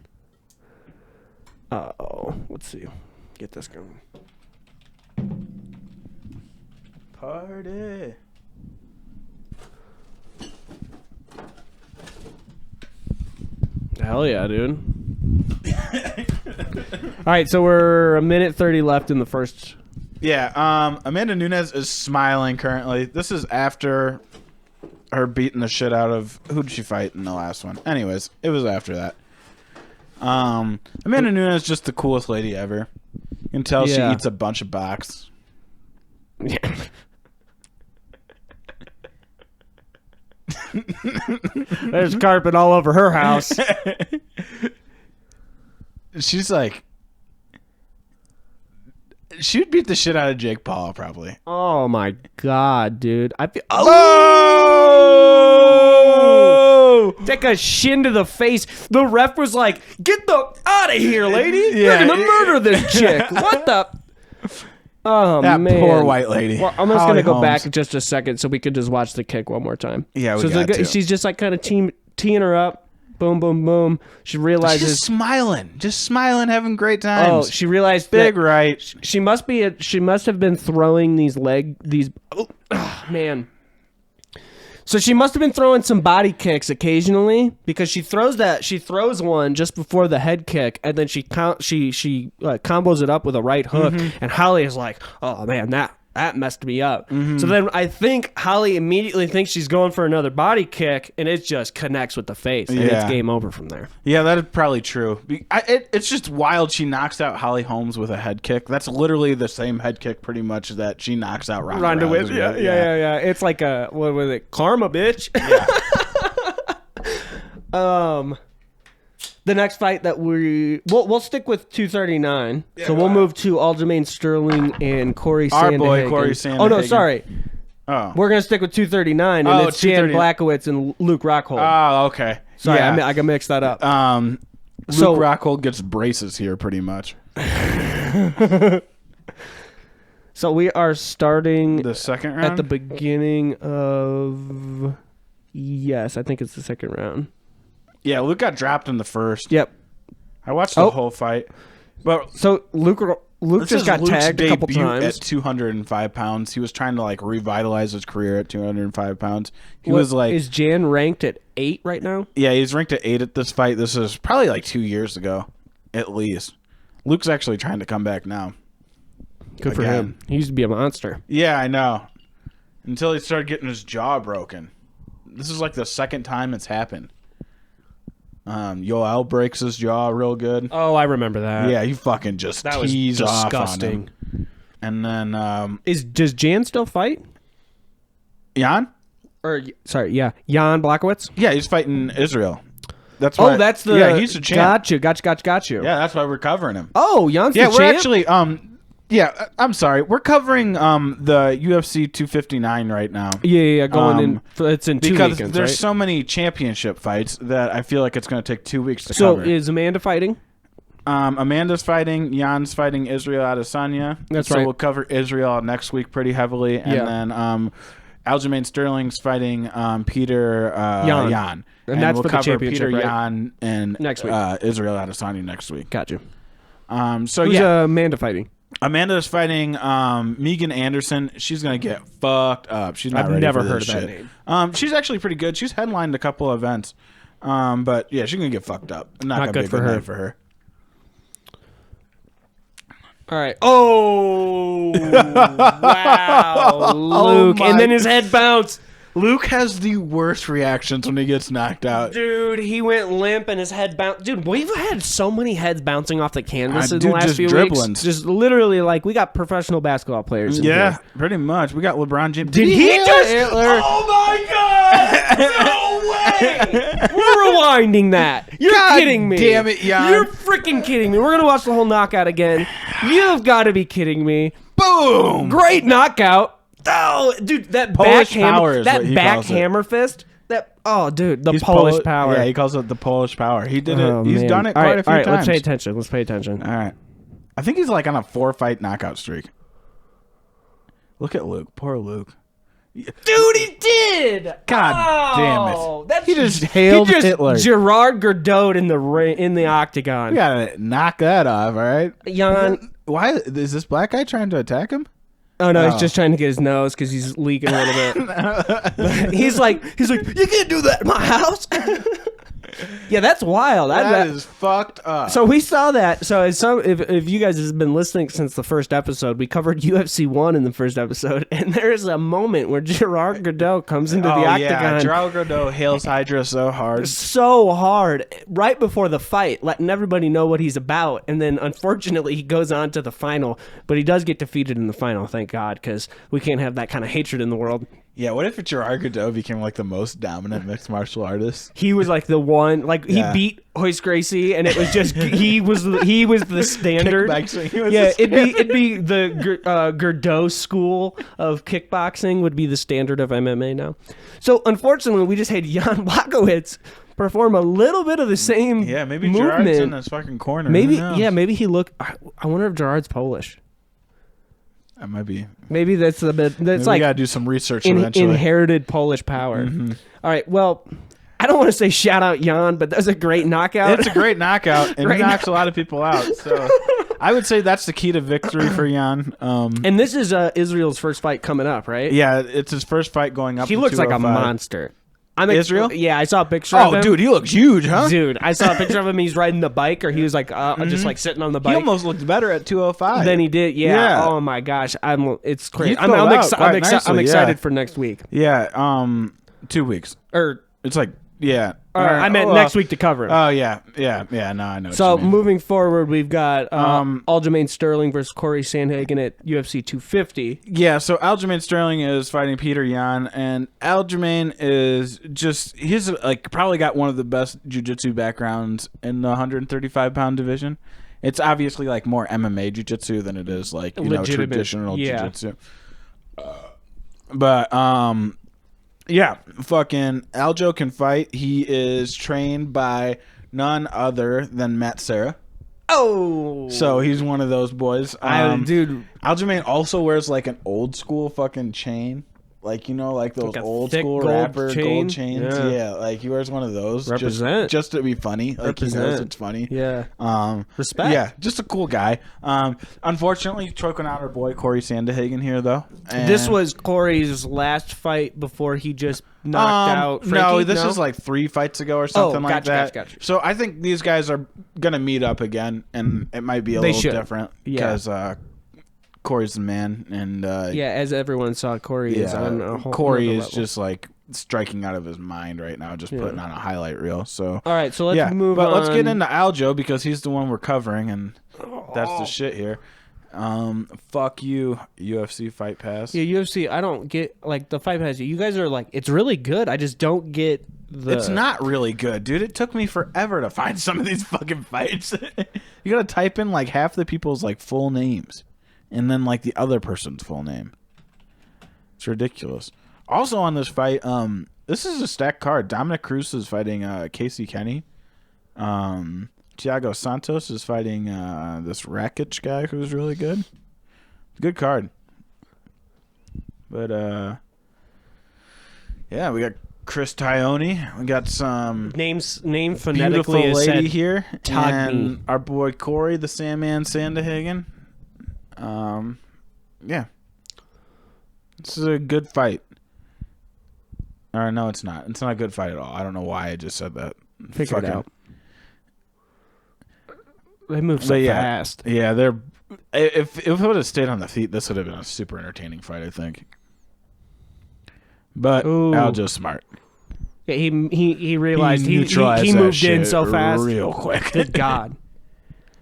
Uh-oh. Let's see. Get this going. Party. Hell yeah, dude. All right, so we're a minute 30 left in the first. Yeah, Amanda Nunes is smiling currently. This is after her beating the shit out of... Who did she fight in the last one? Anyways, it was after that. Amanda Nunes is just the coolest lady ever. You can tell she eats a bunch of box. Yeah. There's carpet all over her house. She's like... She'd beat the shit out of Jake Paul, probably. Oh, my God, dude. I feel... Oh! Take a shin to the face. The ref was like, get the out of here, lady. You're going to murder this chick. What the... Oh, that man. poor white lady. Well, I'm just going to go back in just a second so we could just watch the kick one more time. Yeah, we got to. She's just like kind of teeing her up. Boom, boom, boom. She realizes... She's just smiling, having great times. Oh, she realized big that right. She must have been throwing these... Oh, man. So she must have been throwing some body kicks occasionally because she throws one just before the head kick and then she combos it up with a right hook and Holly is like, oh man, that messed me up. So then I think Holly immediately thinks she's going for another body kick and it just connects with the face and it's game over from there. Yeah, that is probably true. It's just wild she knocks out Holly Holmes with a head kick. That's literally the same head kick pretty much that she knocks out Ronda with. Yeah. It's like a, what was it? Karma, bitch. Yeah. The next fight that we'll stick with 239. Yeah, so we'll move to Aljamain Sterling and Corey Sandhagen. Our boy Corey Sandhagen. Oh no, sorry. Oh. We're gonna stick with 239, and it's Jan Blachowicz and Luke Rockhold. Oh, okay. Sorry, I got mixed that up. Luke Rockhold gets braces here, pretty much. So we are starting the second round at the beginning of. Yes, I think it's the second round. Yeah, Luke got dropped in the first. Yep. I watched the whole fight. But so Luke just got tagged a couple times. At 205 pounds. He was trying to revitalize his career at 205 pounds. He was like... Is Jan ranked at 8 right now? Yeah, he's ranked at 8 at this fight. This is probably 2 years ago, at least. Luke's actually trying to come back now. Good for him. He used to be a monster. Yeah, I know. Until he started getting his jaw broken. This is the second time it's happened. Yoel breaks his jaw real good. Oh, I remember that. Yeah, he fucking just teased off on him. And then... Does Jan still fight? Jan? Jan Blachowicz? Yeah, he's fighting Israel. That's why. Oh, that's the. Yeah, he's the champ. Got you. Yeah, that's why we're covering him. Oh, Jan's the champ? We're actually. Yeah, I'm sorry. We're covering the UFC 259 right now. Yeah, going in. It's in 2 weekends, because there's right? so many championship fights that I feel like it's going to take 2 weeks to So cover. is Amanda fighting? Amanda's fighting. Jan's fighting Israel Adesanya. That's so right. we'll cover Israel next week pretty heavily, and then Aljamain Sterling's fighting Peter Jan. And that's we'll for the cover championship, Peter right? Jan and Next week. Israel Adesanya next week. Got you. So Who's Amanda fighting? Amanda's fighting Megan Anderson. She's gonna get fucked up. She's not I've ready never for heard this of that shit. name. She's actually pretty good. She's headlined a couple events. But yeah, she's gonna get fucked up. Not gonna good be a for good her. night for her. All right. Oh, wow. Luke. And then his head bounced. Luke has the worst reactions when he gets knocked out. Dude, he went limp and his head bounced. Dude, we've had so many heads bouncing off the canvas in the last just few dribblings. weeks. Just literally, like, we got professional basketball players in here. Pretty much. We got LeBron James. Did he just... Hitler? Oh, my God! No way! We're rewinding that. You're kidding me. Damn it, Jan. You're freaking kidding me. We're going to watch the whole knockout again. You've got to be kidding me. Boom! Great knockout. Oh, dude, that Polish backhand, power is what he calls it. hammer fist. Dude, He's Polish power. Yeah, he calls it the Polish power. He did Oh, it. He's man. done it All quite right, a few all right, times. Let's pay attention. All right. I think he's like on a 4-fight knockout streak. Look at Luke. Poor Luke. Dude, he did. God damn it. That's He just hailed Hitler. Gerard Godot in the octagon. You gotta knock that off, all right? Jan. Why is this black guy trying to attack him? Oh no, he's just trying to get his nose because he's leaking a little bit. he's like, you can't do that in my house. Yeah, that's wild. That is fucked up. So we saw that. So if you guys have been listening since the first episode, we covered UFC 1 in the first episode, and there's a moment where Gerard Godot comes into the octagon. Yeah, Gerard Godot hails Hydra so hard. So hard right before the fight, letting everybody know what he's about, and then unfortunately he goes on to the final, but he does get defeated in the final, thank God, because we can't have that kind of hatred in the world. Yeah, what if Gerard Godot became like the most dominant mixed martial artist? He was like the one, like he beat Hoist Gracie, and it was just he was the standard. It'd be the Godot school of kickboxing would be the standard of MMA now. So unfortunately, we just had Jan Blachowicz perform a little bit of the same maybe movement. Gerard's in his fucking corner. Maybe he looked. I wonder if Gerard's Polish. That might be. Maybe that's a bit. That's like we gotta do some research eventually. Inherited Polish power. Mm-hmm. All right. Well, I don't want to say shout out Jan, but that's a great knockout. It's a great knockout, and he knocks a lot of people out. So I would say that's the key to victory for Jan. And this is Israel's first fight coming up, right? Yeah, it's his first fight going up. He to looks like a 205. monster. Israel? Yeah, I saw a picture of him. Oh, dude, he looks huge, huh? Dude, I saw a picture of him. He's riding the bike, or he was like just like sitting on the bike. He almost looked better at 205 than he did. Yeah. Oh my gosh, it's crazy. I'm excited for next week. Yeah. 2 weeks. Or it's like I meant next week to cover him. Oh yeah. No, I know. So moving forward, we've got Aljamain Sterling versus Corey Sandhagen at UFC 250. Yeah, so Aljamain Sterling is fighting Peter Yan, and Aljamain is he's like probably got one of the best jiu-jitsu backgrounds in the 135-pound division. It's obviously like more MMA jiu-jitsu than it is like traditional jiu-jitsu. But yeah, fucking Aljo can fight. He is trained by none other than Matt Serra. Oh, so he's one of those boys. Dude, Aljamain also wears like an old school fucking chain, like like those like old school rapper gold chains. Yeah, like he wears one of those. Represent just to be funny. Like he knows it's funny. Yeah. Respect. Yeah, just a cool guy. Unfortunately, choking out our boy Corey Sandhagen here though. And this was Corey's last fight before he just knocked out Frankie? No, this is like 3 fights ago or something like that. Gotcha. So I think these guys are gonna meet up again, and it might be a little different because Corey's the man, and as everyone saw, Corey is on a whole Corey is level. just like striking out of his mind right now, just putting on a highlight reel. So all right, so let's move on. But let's get into Aljo because he's the one we're covering, and that's the shit here. Fuck you, UFC Fight Pass. Yeah, UFC. I don't get like the Fight Pass. You guys are like, it's really good. I just don't get the. It's not really good, dude. It took me forever to find some of these fucking fights. You gotta type in like half the people's like full names, and then like the other person's full name. It's ridiculous. Also on this fight, this is a stacked card. Dominic Cruz is fighting Casey Kenny. Thiago Santos is fighting this Rakic guy who's really good. Good card. But yeah, we got Chris Tione. We got some name phonetically beautiful is lady said here, Togni. and our boy Corey, the Sandman Sandahagen. Yeah, this is a good fight. Or no, it's not. It's not a good fight at all. I don't know why I just said that. Figure it out. They move so fast. Yeah, they're. If it would have stayed on the feet, this would have been a super entertaining fight, I think. But Aljo's smart. Yeah, he realized he neutralized moved that in shit so fast real quick. Good God.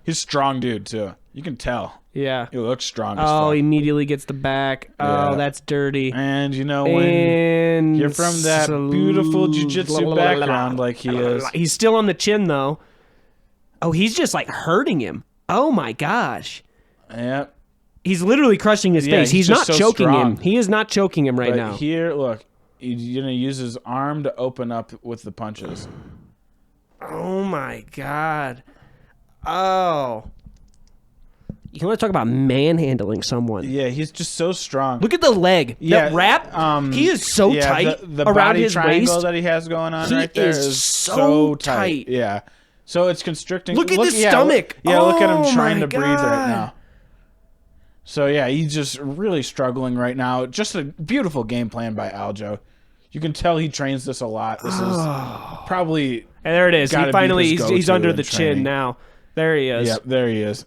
He's a strong dude too. You can tell. Yeah. He looks strong as Oh, fuck. immediately gets the back. Yeah. Oh, that's dirty. And you know when you're from that beautiful jiu-jitsu background like he is. He's still on the chin though. Oh, he's just like hurting him. Oh my gosh. Yep. He's literally crushing his face. He's not just so choking strong. him. He is not choking him right But now. Here, look. He's going to use his arm to open up with the punches. Oh my God. Oh. You want to talk about manhandling someone? Yeah, he's just so strong. Look at the leg. Yeah, that wrap. He is so tight the around body his triangle waist. that he has going on He right there is so so tight. Yeah. So it's constricting. Look at his stomach. Look at him Oh trying my to breathe right God. now. So yeah, he's just really struggling right now. Just a beautiful game plan by Aljo. You can tell he trains this a lot. This is probably. And there it is. He gotta be finally his he's go-to under in the training. chin now. There he is. Yep, there he is.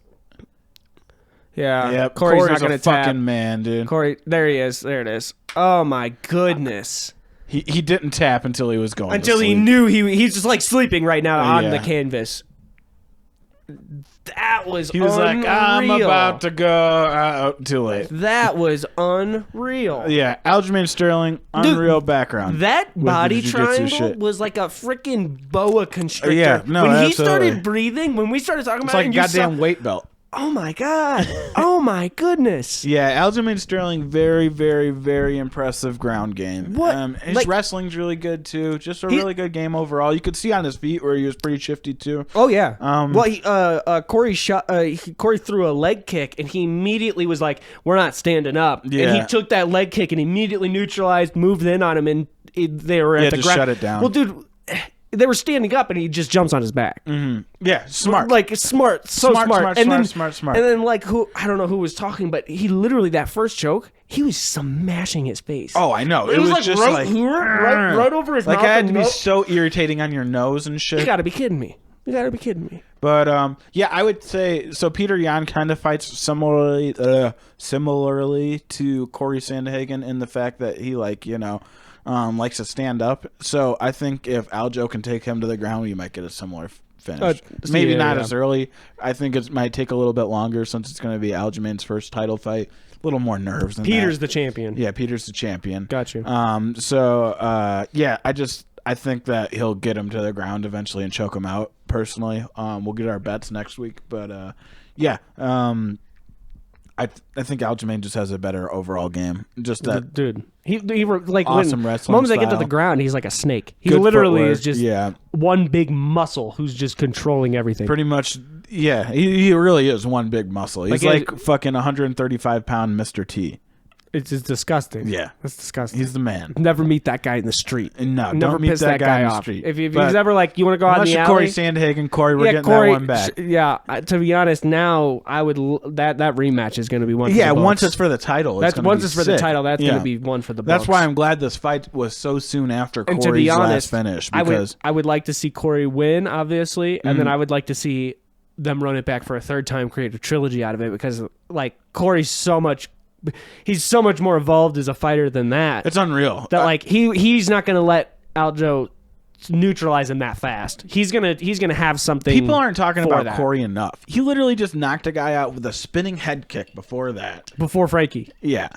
Yeah. Yep, Corey's not a going to tap. fucking man, dude. Corey, there he is. There it is. Oh my goodness. He didn't tap until he was going. Until to he sleep. knew he's just like sleeping right now on Yeah. the canvas. That was He was unreal. like, I'm about to go out. Too late. That was unreal. Yeah, Aljamain Sterling, unreal background. That with body the jiu-jitsu triangle shit. was like a freaking boa constrictor. Yeah, no, when he absolutely. started breathing, when we started talking It's about like it, a and you goddamn saw, weight belt. oh my God. Oh my goodness. Yeah, Aljamain Sterling, very, very, very impressive ground game. What? His Like- wrestling's really good too. Just a really good game overall. You could see on his feet where he was pretty shifty too. Oh yeah. Um, Corey Corey threw a leg kick, and he immediately was like, "We're not standing up." And Yeah. he took that leg kick and immediately neutralized, moved in on him, and they were at the just ground. shut it down. Well, dude, they were standing up, and he just jumps on his back. Yeah, smart. Like smart, so Smart, smart, smart, and then, smart. And then like I don't know who was talking, but he literally that first choke, he was smashing his face. Oh, I know. It was like just right like here, right over his like mouth. it had and to be nose. so irritating on your nose and shit. You got to be kidding me. You got to be kidding me. But yeah, I would say so. Peter Yan kind of fights similarly to Corey Sandhagen in the fact that he likes to stand up. So I think if Aljo can take him to the ground, you might get a similar finish. Maybe not as early. I think it might take a little bit longer since it's going to be Aljamain's first title fight. A little more nerves than Peter's that. the champion. Yeah, Peter's the champion. Got you. Yeah, I think that he'll get him to the ground eventually and choke him out. Personally, we'll get our bets next week, but yeah, I think Aljamain just has a better overall game. Just that dude, he like awesome when wrestling moments I get to style. the ground, he's like a snake. He Good literally footwork, is just yeah. one big muscle who's just controlling everything. pretty much. Yeah, he really is one big muscle. He's Like, like fucking 135-pound Mr. T. It's just disgusting. Yeah. It's disgusting. He's the man. Never meet that guy in the street. No, Never don't meet piss that guy in the off. street. If he's But ever like, you want to go out in Unless the you're alley? Corey Sandhagen, Corey, we're getting Corey, that one back. To be honest, now I would that rematch is going to be one. For Yeah, the belts. once it's for the title. That's gonna once be it's for the sick. title. That's Yeah. going to be one for the. That's belts. why I'm glad this fight was so soon after And Corey's to be honest, last finish. I Because would like to see Corey win, obviously, and then I would like to see them run it back for a third time, create a trilogy out of it, because like Corey's he's so much more evolved as a fighter than that. it's unreal. That like he's not going to let Aljo neutralize him that fast. He's gonna have something. People aren't talking about that. Corey enough. He literally just knocked a guy out with a spinning head kick before that. Before Frankie. Yeah.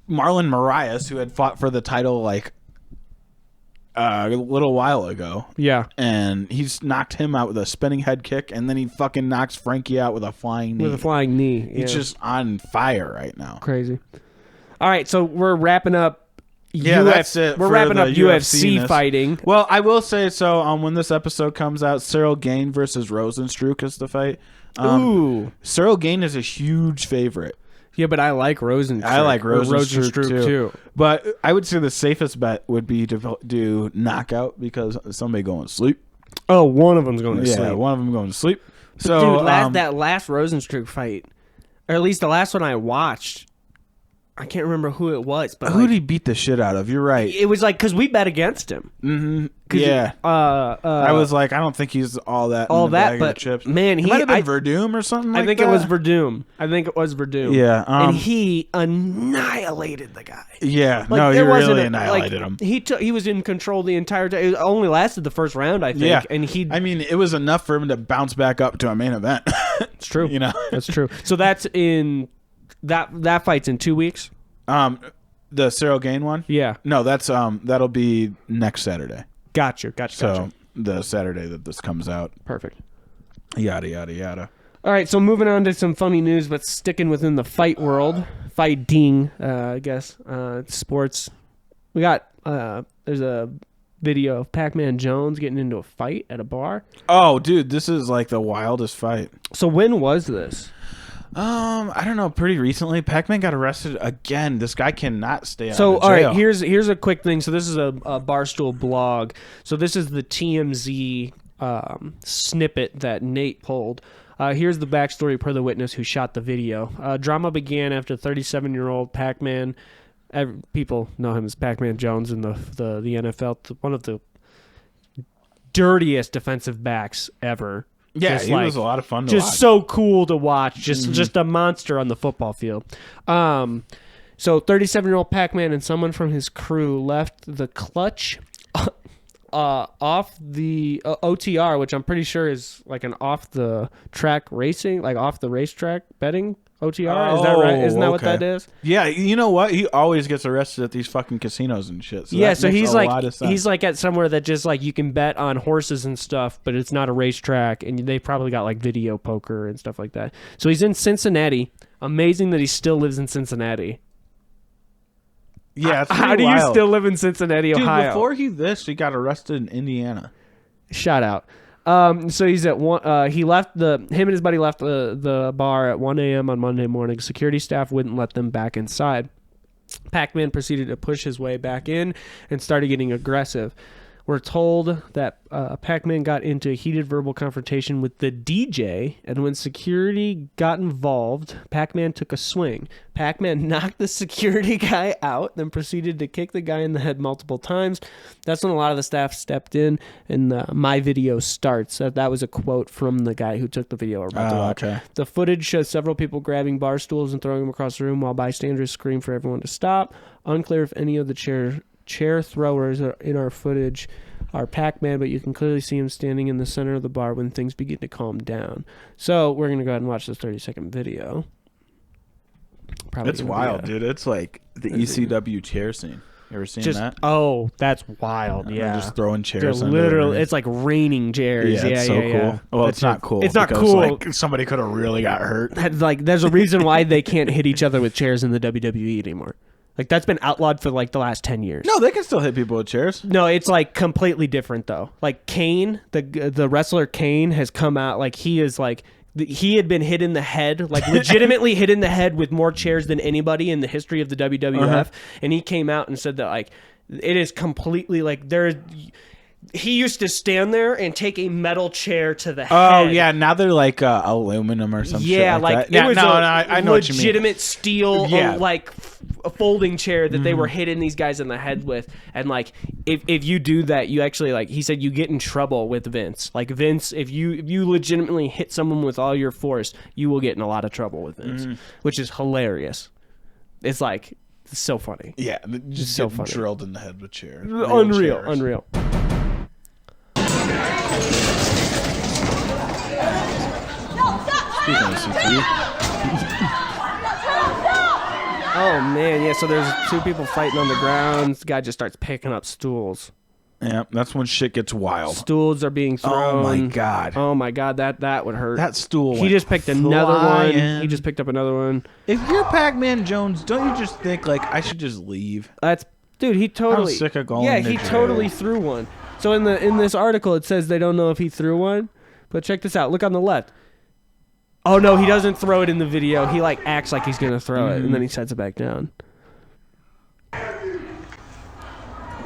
Marlon Moraes, who had fought for the title like a little while ago. Yeah. And he's knocked him out with a spinning head kick, and then he fucking knocks Frankie out with a flying knee. With a flying knee. Yeah. He's just on fire right now. Crazy. All right, so we're wrapping up. Yeah, that's it. We're wrapping up UFC fighting. Well, I will say so. When this episode comes out, Cyril Gane versus Rosenstruck is the fight. Ooh, Cyril Gane is a huge favorite. Yeah, but I like Rosenstruck. I like Rosenstruck too. But I would say the safest bet would be to do knockout because somebody going to sleep. Oh, one of them's going to sleep. Yeah, one of them going to sleep. So dude, that last Rosenstruck fight, or at least the last one I watched. I can't remember who it was, but who did he beat the shit out of? You're right. It was like because we bet against him. Mm-hmm. Yeah. I was like, I don't think he's all that. But chips. Man, he might have been Verdum or something. Like I think that. it was Verdum. Yeah, and he annihilated the guy. Yeah, like, no, he really annihilated him. He was in control the entire time. It only lasted the first round, I think. Yeah, and I mean, it was enough for him to bounce back up to a main event. It's true. You know, that's true. So that's in that fight's in 2 weeks. The Cyril Gane one? Yeah. No, that's that'll be next Saturday. Gotcha. So the Saturday that this comes out. Perfect. Yada yada yada. All right, so moving on to some funny news, but sticking within the fight world, fighting, I guess, sports. We got there's a video of Pac-Man Jones getting into a fight at a bar. Oh, dude, this is like the wildest fight. So when was this? I don't know. Pretty recently, Pac-Man got arrested again. This guy cannot stay out of jail. All right, here's a quick thing. So this is a Barstool blog. So this is the TMZ snippet that Nate pulled. Here's the backstory per the witness who shot the video. Drama began after 37-year-old Pac-Man. People know him as Pac-Man Jones in the NFL. One of the dirtiest defensive backs ever. Yeah, he was a lot of fun to watch. Just so cool to watch. Just a monster on the football field. So 37-year-old Pac-Man and someone from his crew left the clutch off the OTR, which I'm pretty sure is like an off-the-track racing, like off the racetrack betting OTR. Is that right? Isn't that what that is? Yeah, you know what? He always gets arrested at these fucking casinos and shit. So yeah, that so makes he's a like lot of sense. he's like at somewhere that just like you can bet on horses and stuff, but it's not a racetrack, and they probably got like video poker and stuff like that. So he's in Cincinnati. Amazing that he still lives in Cincinnati. Yeah, it's how do wild. you still live in Cincinnati, Ohio? Dude, before he got arrested in Indiana. Shout out. So he's at one. Him and his buddy left the bar at 1 a.m. on Monday morning. Security staff wouldn't let them back inside. Pac-Man proceeded to push his way back in and started getting aggressive. We're told that Pac-Man got into a heated verbal confrontation with the DJ, and when security got involved, Pac-Man took a swing. Pac-Man knocked the security guy out, then proceeded to kick the guy in the head multiple times. That's when a lot of the staff stepped in, and my video starts. That was a quote from the guy who took the video we're about to watch. Okay. The footage shows several people grabbing bar stools and throwing them across the room while bystanders scream for everyone to stop. Unclear if any of the chair throwers are in our footage are Pac-Man, but you can clearly see him standing in the center of the bar when things begin to calm down. So we're going to go ahead and watch this 30-second video. It's wild, dude. It's like the ECW chair scene. You ever seen that? Oh, that's wild. Yeah. They're just throwing chairs. Literally, it's like raining chairs. Yeah, it's so cool. Yeah. Well, it's not cool. It's not because, cool. Like, somebody could have really got hurt. Like, there's a reason why they can't hit each other with chairs in the WWE anymore. Like, that's been outlawed for, like, the last 10 years. No, they can still hit people with chairs. No, it's, like, completely different, though. Like, Kane, the wrestler Kane has come out, like, he is, like, he had been hit in the head, like, legitimately hit in the head with more chairs than anybody in the history of the WWF. Uh-huh. And he came out and said that, like, it is completely, like, he used to stand there and take a metal chair to the head. Oh, yeah. Now they're like aluminum or something. Yeah, shit like that. it was I know what you mean. Legitimate steel, like a folding chair that they were hitting these guys in the head with. And like, if you do that, you actually, like he said, you get in trouble with Vince. Like Vince, if you legitimately hit someone with all your force, you will get in a lot of trouble with Vince, which is hilarious. It's so funny. Yeah, just so funny. Drilled in the head with chairs. Unreal. Speaking of C3. Oh man, yeah. So there's two people fighting on the ground. The guy just starts picking up stools. Yeah, that's when shit gets wild. Stools are being thrown. Oh my god. Oh my god, that would hurt. That stool. He just picked another one. He just picked up another one. If you're Pac-Man Jones, don't you just think like I should just leave? Dude. He totally. I'm sick of going. Yeah, he totally threw one. So in this article, it says they don't know if he threw one, but check this out. Look on the left. Oh no, he doesn't throw it in the video. He like acts like he's gonna throw it, and then he sets it back down.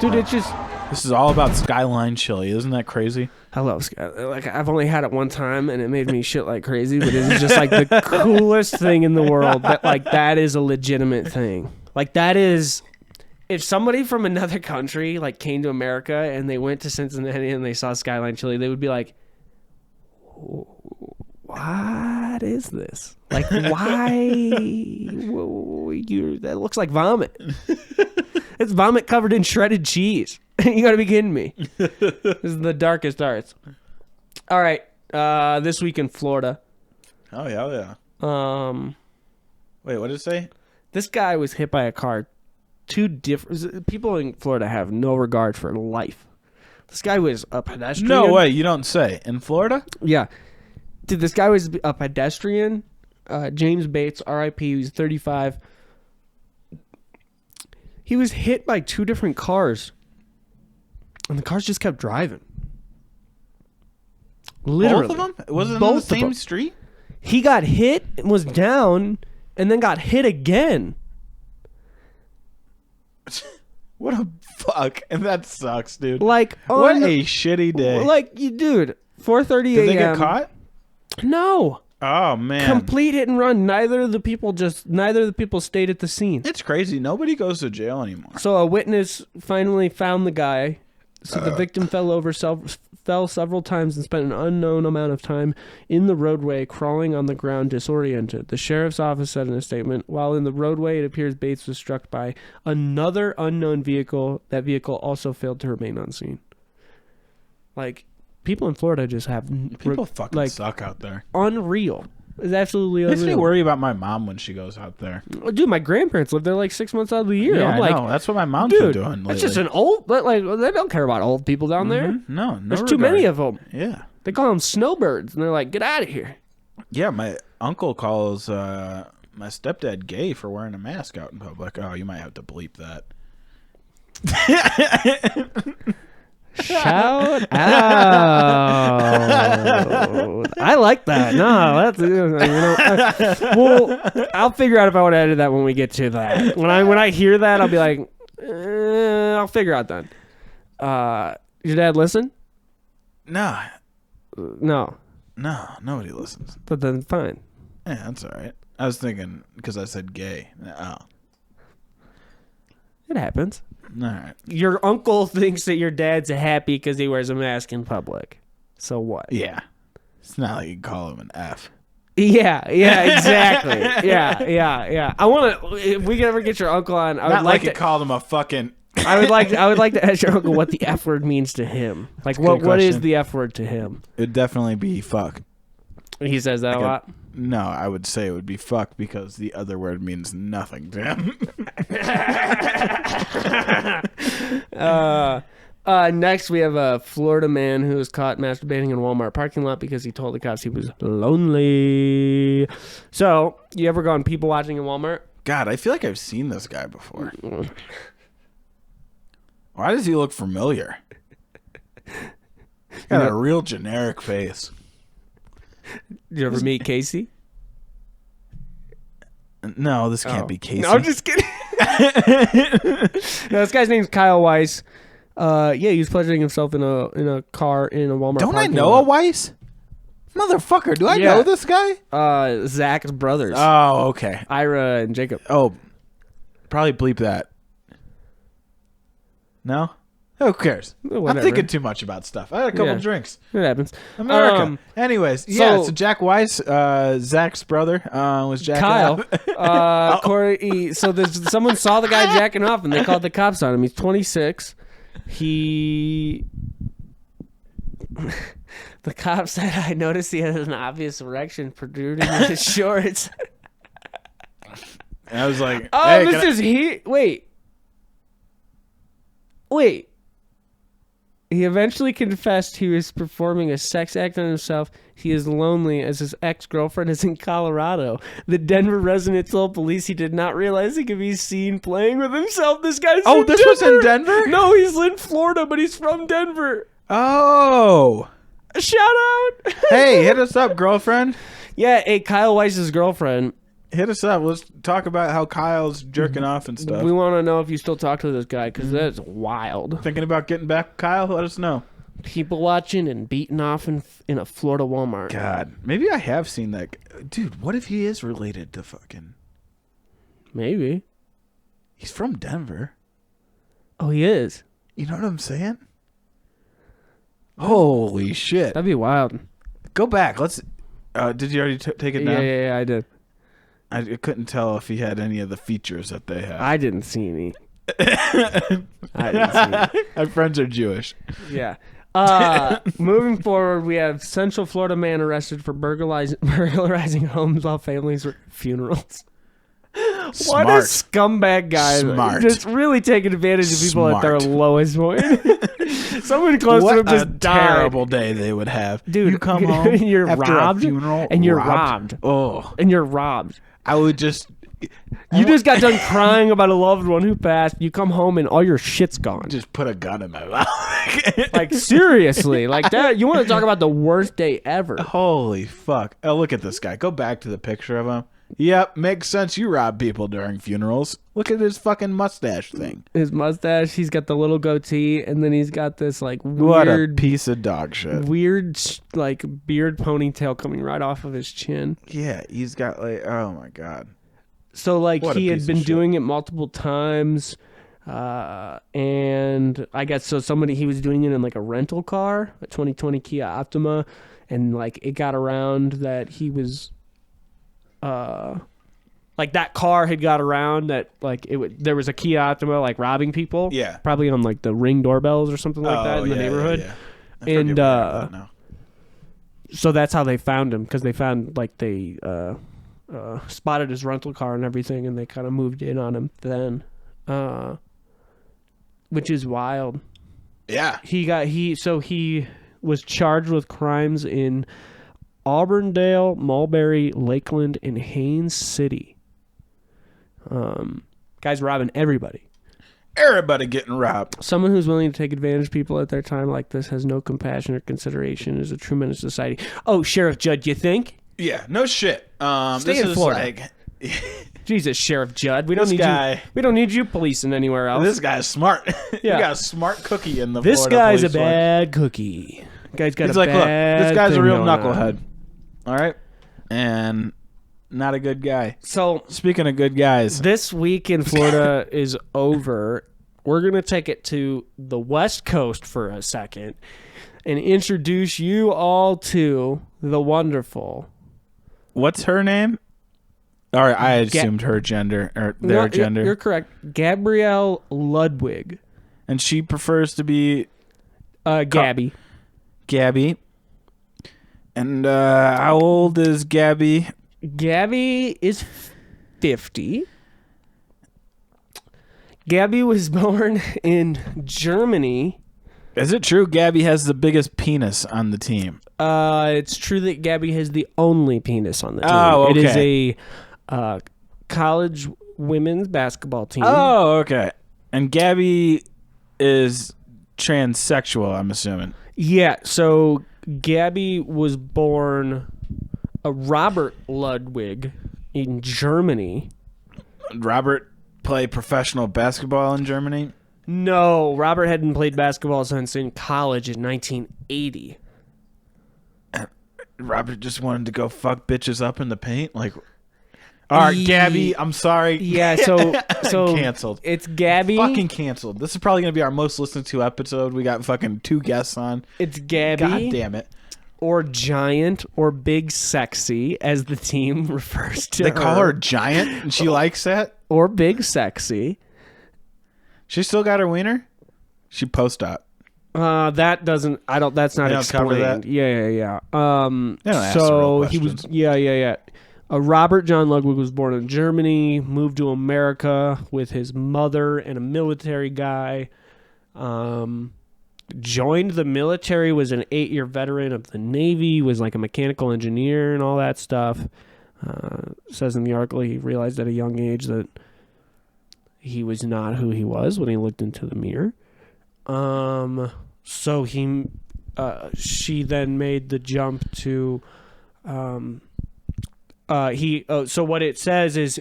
Dude, it's just. This is all about Skyline chili. Isn't that crazy? I love Skyline. Like I've only had it one time, and it made me shit like crazy. But it's just like the coolest thing in the world. That is a legitimate thing. Like that is. If somebody from another country like came to America and they went to Cincinnati and they saw Skyline chili, they would be like, what is this? Like, why? That looks like vomit. It's vomit covered in shredded cheese. You gotta be kidding me. This is the darkest arts. All right. This week in Florida. Oh, yeah. Wait, what did it say? This guy was hit by a car. People in Florida have no regard for life. This guy was a pedestrian. No way, you don't say. In Florida? Yeah. Dude, this guy was a pedestrian. James Bates, R.I.P. He was 35. He was hit by two different cars. And the cars just kept driving. Literally. Both of them? Was it on the same street? He got hit and was down and then got hit again. What a fuck. And that sucks, dude. Like, what a shitty day. Like, dude, 4:30 a.m. Did they get caught? No. Oh, man. Complete hit and run. Neither of the people stayed at the scene. It's crazy. Nobody goes to jail anymore. So a witness finally found the guy. So the victim fell several times and spent an unknown amount of time in the roadway, crawling on the ground, disoriented. The sheriff's office said in a statement, while in the roadway, it appears Bates was struck by another unknown vehicle. That vehicle also failed to remain on scene. Like, people in Florida just have... People fucking suck out there. Unreal. It's absolutely unreal. Makes me worry about my mom when she goes out there. Dude, my grandparents live there like 6 months out of the year. Yeah, I'm like, I know. That's what my mom's been doing lately. That's just an old... Like, they don't care about old people down there. No There's too many of them. Yeah. They call them snowbirds, and they're like, get out of here. Yeah, my uncle calls my stepdad gay for wearing a mask out in public. Oh, you might have to bleep that. Shout out. I like that. No, that's well, I'll figure out if I want to edit that when we get to that. When I hear that, I'll be like, I'll figure out then. Your dad listen? No, nobody listens. But then fine. Yeah, that's all right. I was thinking because I said gay. Oh, it happens. All right. Your uncle thinks that your dad's happy because he wears a mask in public. So what? Yeah. It's not like you can call him an F. Yeah, exactly. Yeah. I want to. If we can ever get your uncle on, I would like to call him a fucking. I would like to ask your uncle what the F word means to him. Like, what is the F word to him? It'd definitely be fuck. He says that a lot. No, I would say it would be fuck because the other word means nothing to him. Next, we have a Florida man who was caught masturbating in a Walmart parking lot because he told the cops he was lonely. So, you ever gone people watching in Walmart? God, I feel like I've seen this guy before. Why does he look familiar? Got a real generic face. Did you ever meet Casey? No, this can't be Casey. No, I'm just kidding. No, this guy's name's Kyle Weiss. He was pleasuring himself in a car in a Walmart. Don't I know a Weiss? Motherfucker, do I know this guy? Zach's brothers. Oh, okay. Ira and Jacob. Oh, probably bleep that. No? Who cares? Whatever. I'm thinking too much about stuff. I had a couple drinks. It happens. America. Anyways, so Jack Weiss, Zach's brother, was jacking Kyle. off. Corey. So someone saw the guy jacking off, and they called the cops on him. He's 26. The cop said, I noticed he had an obvious erection protruding in his shorts. And I was like, oh, hey, this is he. Wait. He eventually confessed he was performing a sex act on himself. He is lonely as his ex-girlfriend is in Colorado. The Denver resident told police he did not realize he could be seen playing with himself. This guy's Oh, in this Denver. was in Denver? No, he's in Florida, but he's from Denver. Oh. Shout out. Hey, hit us up, girlfriend. Yeah, hey, Kyle Weiss's girlfriend. Hit us up. Let's talk about how Kyle's jerking off and stuff. We want to know if you still talk to this guy, because that's wild. Thinking about getting back, Kyle? Let us know. People watching and beating off in a Florida Walmart. God, maybe I have seen that. Dude, what if he is related to fucking... Maybe. He's from Denver. Oh, he is? You know what I'm saying? Holy shit. That'd be wild. Go back. Let's... did you already take it down? Yeah, I did. I couldn't tell if he had any of the features that they have. I didn't see any. I didn't see any. My friends are Jewish. Yeah. Moving forward, we have Central Florida man arrested for burglarizing homes while families were at funerals. Smart. What a scumbag guy. Smart. Just really taking advantage of people at their Smart. lowest point. Someone close What to him just a died. terrible day they would have. Dude, you come home you're after robbed, a funeral and you're robbed. Oh. And you're robbed. I would just... You just got done crying about a loved one who passed. You come home and all your shit's gone. Just put a gun in my mouth. Like, seriously. Like that. You want to talk about the worst day ever. Holy fuck. Oh, look at this guy. Go back to the picture of him. Yep, makes sense. You rob people during funerals. Look at his fucking mustache thing. His mustache, he's got the little goatee, and then he's got this, like, What a weird... piece of dog shit. Weird, like, beard ponytail coming right off of his chin. Yeah, he's got, like, oh my God. So, like, What a he had piece been of shit. doing it multiple times, and I guess so he was doing it in, like, a rental car, a 2020 Kia Optima, and, like, it got around that he was, like, that car had got around that, like, there was a Kia Optima, like, robbing people. Yeah. Probably on, like, the Ring doorbells or something like that in the neighborhood. Yeah. I forget And, where I'm at now. so that's how they found him, because they found, like, they spotted his rental car and everything, and they kind of moved in on him then, which is wild. Yeah. He was charged with crimes in Auburndale, Mulberry, Lakeland, and Haines City. Guy's robbing everybody. Everybody getting robbed. Someone who's willing to take advantage of people at their time like this has no compassion or consideration, is a true menace to society. Oh, Sheriff Judd, you think? Yeah, no shit. Stay this in is Florida. Like, Jesus, Sheriff Judd, we don't This need guy- you. We don't need you policing anywhere else. this guy's smart. Yeah. You got a smart cookie in the This Florida guy's a police force. bad cookie. Guy's got He's a like, look, bad this guy's a thing real going on. knucklehead. All right? And not a good guy. So, Speaking of good guys, this week in Florida is over. We're going to take it to the West Coast for a second and introduce you all to the wonderful. what's her name? All right, I assumed her gender or their No, gender. You're correct. Gabrielle Ludwig. And she prefers to be Gabby. Gabby. And how old is Gabby? Gabby is 50. Gabby was born in Germany. Is it true Gabby has the biggest penis on the team? It's true that Gabby has the only penis on the team. Oh, okay. It is a college women's basketball team. Oh, okay. And Gabby is transsexual, I'm assuming. Yeah, so Gabby was born Robert Ludwig in Germany. Robert played professional basketball in Germany? No, Robert hadn't played basketball since in college in 1980. Robert just wanted to go fuck bitches up in the paint? Like, all right, Gabby, I'm sorry. Yeah, so canceled. It's Gabby. Fucking canceled. This is probably going to be our most listened to episode. We got fucking 2 guests on. It's Gabby. God damn it. Or Giant or Big Sexy, as the team refers to They call her Giant, and she likes that? Or Big Sexy. She still got her wiener? She post-op. That doesn't. I don't. That's not explained. That? Yeah. So he was. Yeah. Robert John Lugwig was born in Germany, moved to America with his mother and a military guy. Joined the military, was an 8-year veteran of the Navy, was like a mechanical engineer and all that stuff. Says in the article he realized at a young age that he was not who he was when he looked into the mirror. So she then made the jump to, so what it says is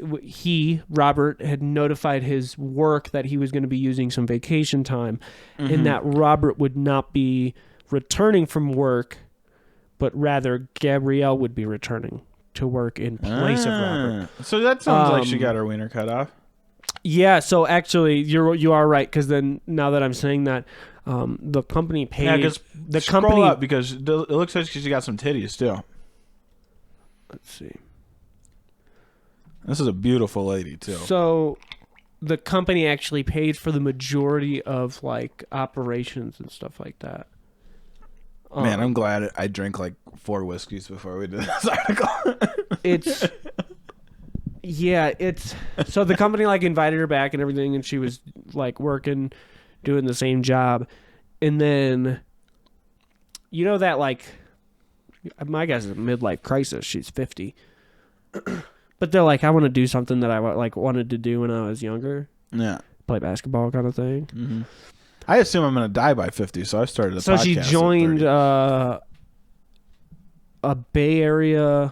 Robert had notified his work that he was going to be using some vacation time, and that Robert would not be returning from work, but rather Gabrielle would be returning to work in place of Robert. So that sounds like she got her wiener cut off. Yeah, so actually you are right, because then now that I'm saying that, the company paid. Yeah, because the scroll company up because it looks like she got some titties still. Let's see. This is a beautiful lady too. So the company actually paid for the majority of like operations and stuff like that. Man, I'm glad I drank like 4 whiskeys before we did this article. So the company like invited her back and everything, and she was like working, doing the same job, and then that like my guess is a midlife crisis. She's 50, but they're like, I want to do something that I wanted to do when I was younger. Yeah, play basketball kind of thing. Mm-hmm. I assume I'm going to die by 50, so I started a podcast. So she joined a Bay Area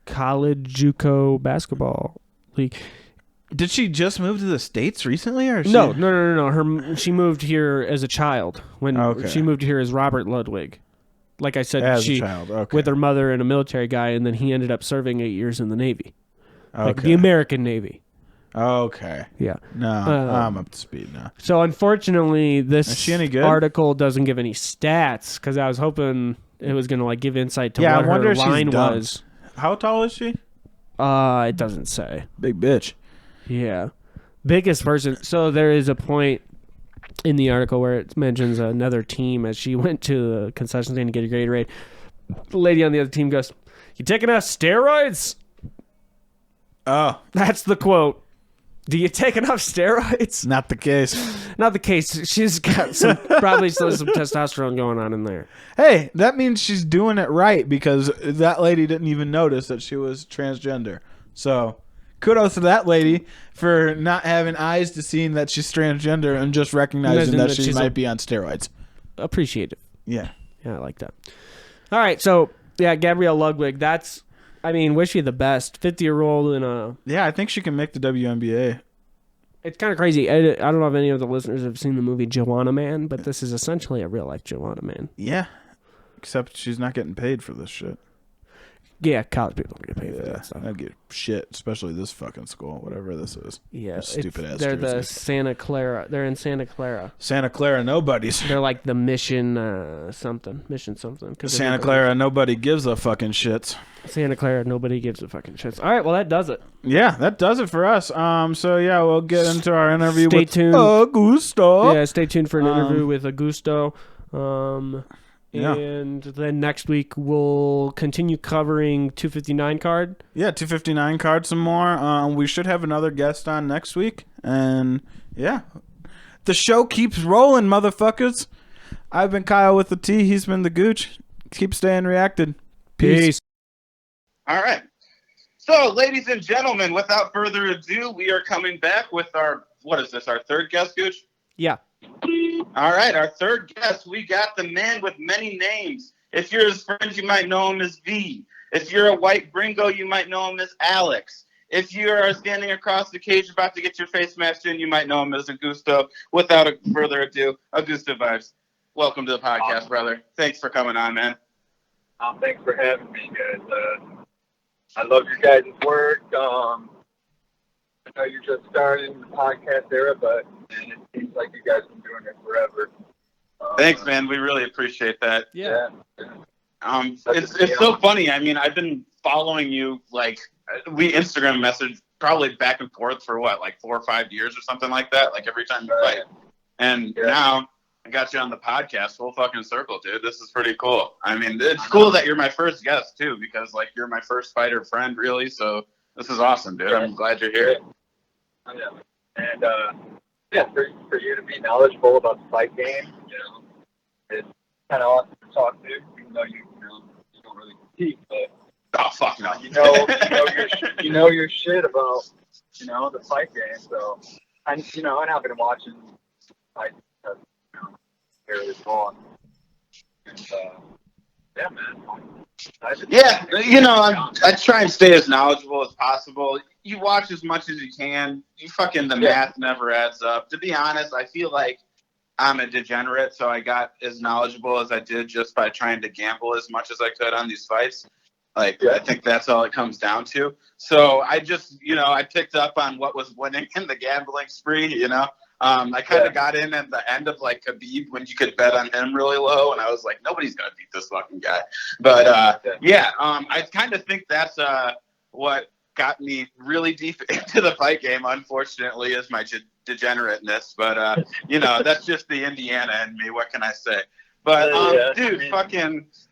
college JUCO basketball league. Did she just move to the States recently, or No. She moved here as a child she moved here as Robert Ludwig. Like I said, as a child, with her mother and a military guy, and then he ended up serving 8 years in the Navy, like the Okay. American Navy. Okay. Yeah. No, I'm up to speed now. So unfortunately, Is this she any good? article doesn't give any stats, because I was hoping it was going to like give insight to Yeah, what I wonder her if she's line dumb. was. How tall is she? It doesn't say. Big bitch. Yeah. Biggest person. So there is a point in the article where it mentions another team as she went to the concession stand to get a Gatorade. The lady on the other team goes, "You taking enough steroids?" Oh. That's the quote. Do you take enough steroids? Not the case. Not the case. She's got probably still some testosterone going on in there. Hey, that means she's doing it right, because that lady didn't even notice that she was transgender. So, kudos to that lady for not having eyes to seeing that she's transgender and just recognizing that she might be on steroids. Appreciate it. Yeah. Yeah, I like that. All right, so, yeah, Gabrielle Lugwig, wish you the best. 50-year-old in a... Yeah, I think she can make the WNBA. It's kind of crazy. I don't know if any of the listeners have seen the movie Joanna Man, but this is essentially a real-life Joanna Man. Yeah. Except she's not getting paid for this shit. Yeah, college people don't get paid for that stuff. I get shit, especially this fucking school, whatever this is. Yeah, stupid ass. They're jersey. the Santa Clara. They're in Santa Clara. Santa Clara nobodies. They're like the Mission something. 'Cause Santa Clara nobody gives a fucking shit. Santa Clara nobody gives a fucking shit. All right, well that does it. Yeah, that does it for us. So yeah, we'll get into our interview Stay with tuned. Augusto. Yeah, stay tuned for an interview with Augusto. Yeah. And then next week we'll continue covering 259 card. Yeah, 259 card some more. We should have another guest on next week. And yeah, the show keeps rolling, motherfuckers. I've been Kyle with the T. He's been the Gooch. Keep staying reacted. Peace. All right. So, ladies and gentlemen, without further ado, we are coming back with our third guest, Gooch? Yeah. All right, our third guest, we got the man with many names. If you're his friend, you might know him as V. If you're a white gringo, you might know him as Alex. If you are standing across the cage about to get your face smashed in, you might know him as Augusto. Without further ado, Augusto Vibes. Welcome to the podcast, brother. Thanks for coming on, man. Thanks for having me, guys. I love your guys' work. I know you're just starting the podcast era, but it seems like you guys have been doing it forever. Thanks, man. We really appreciate that. Yeah. It's so funny. I mean, I've been following you, like, we Instagram message probably back and forth for 4 or 5 years or something like that, like every time you fight. And now I got you on the podcast full fucking circle, dude. This is pretty cool. I mean, it's cool that you're my first guest too, because like you're my first fighter friend, really. So this is awesome, dude. I'm glad you're here. Yeah. And yeah, for you to be knowledgeable about the fight game, you know, it's kind of awesome to talk to, even though you don't really compete, but oh fuck no, you know your shit about the fight game. So and I've been watching fights fairly long, and yeah, man. Yeah, I try and stay as knowledgeable as possible. You watch as much as you can. The math never adds up. To be honest, I feel like I'm a degenerate, so I got as knowledgeable as I did just by trying to gamble as much as I could on these fights. I think that's all it comes down to. So I just, I picked up on what was winning in the gambling spree, I kind of got in at the end of like Khabib when you could bet on him really low, and I was like, nobody's gonna beat this fucking guy. But I kind of think that's what got me really deep into the fight game. Unfortunately, is my degenerateness. But that's just the Indiana in me. What can I say? But dude,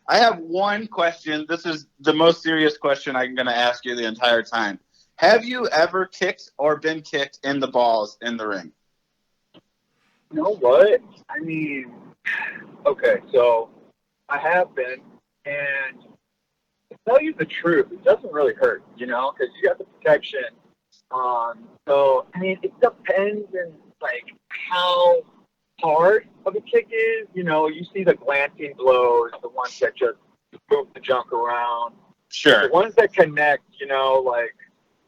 I have one question. This is the most serious question I'm gonna ask you the entire time. Have you ever kicked or been kicked in the balls in the ring? You know what? I mean, okay, so I have been, and to tell you the truth, it doesn't really hurt, because you got the protection. So, I mean, it depends on, like, how hard of a kick is. You see the glancing blows, the ones that just move the junk around. Sure. The ones that connect, like,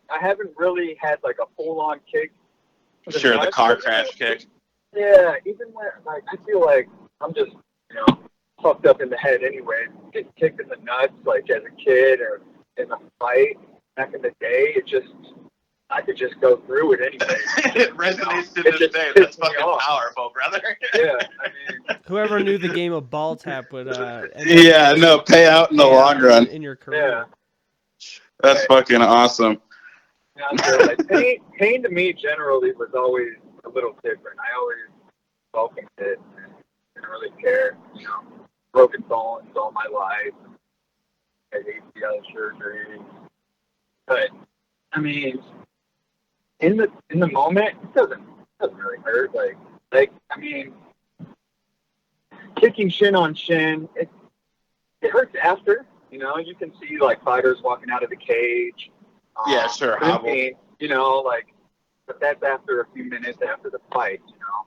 I haven't really had, like, a full-on kick. Sure, the car crash kick. Yeah, even when, like, I feel like I'm just, fucked up in the head anyway. Getting kicked in the nuts, like, as a kid or in a fight back in the day, I could just go through it anyway. It resonates to this day. That's fucking powerful, brother. Yeah, I mean. Whoever knew the game of ball tap would, pay out in the long run. In your career. Yeah. That's fucking awesome. Yeah, so, like, pain to me generally was always a little different. I always welcomed it and didn't really care. Broken bones all my life. I had ACL surgery. But I mean, in the moment, it doesn't really hurt. Like I mean, kicking shin on shin, it hurts after. You can see like fighters walking out of the cage. Yeah, sure. But that's after a few minutes after the fight,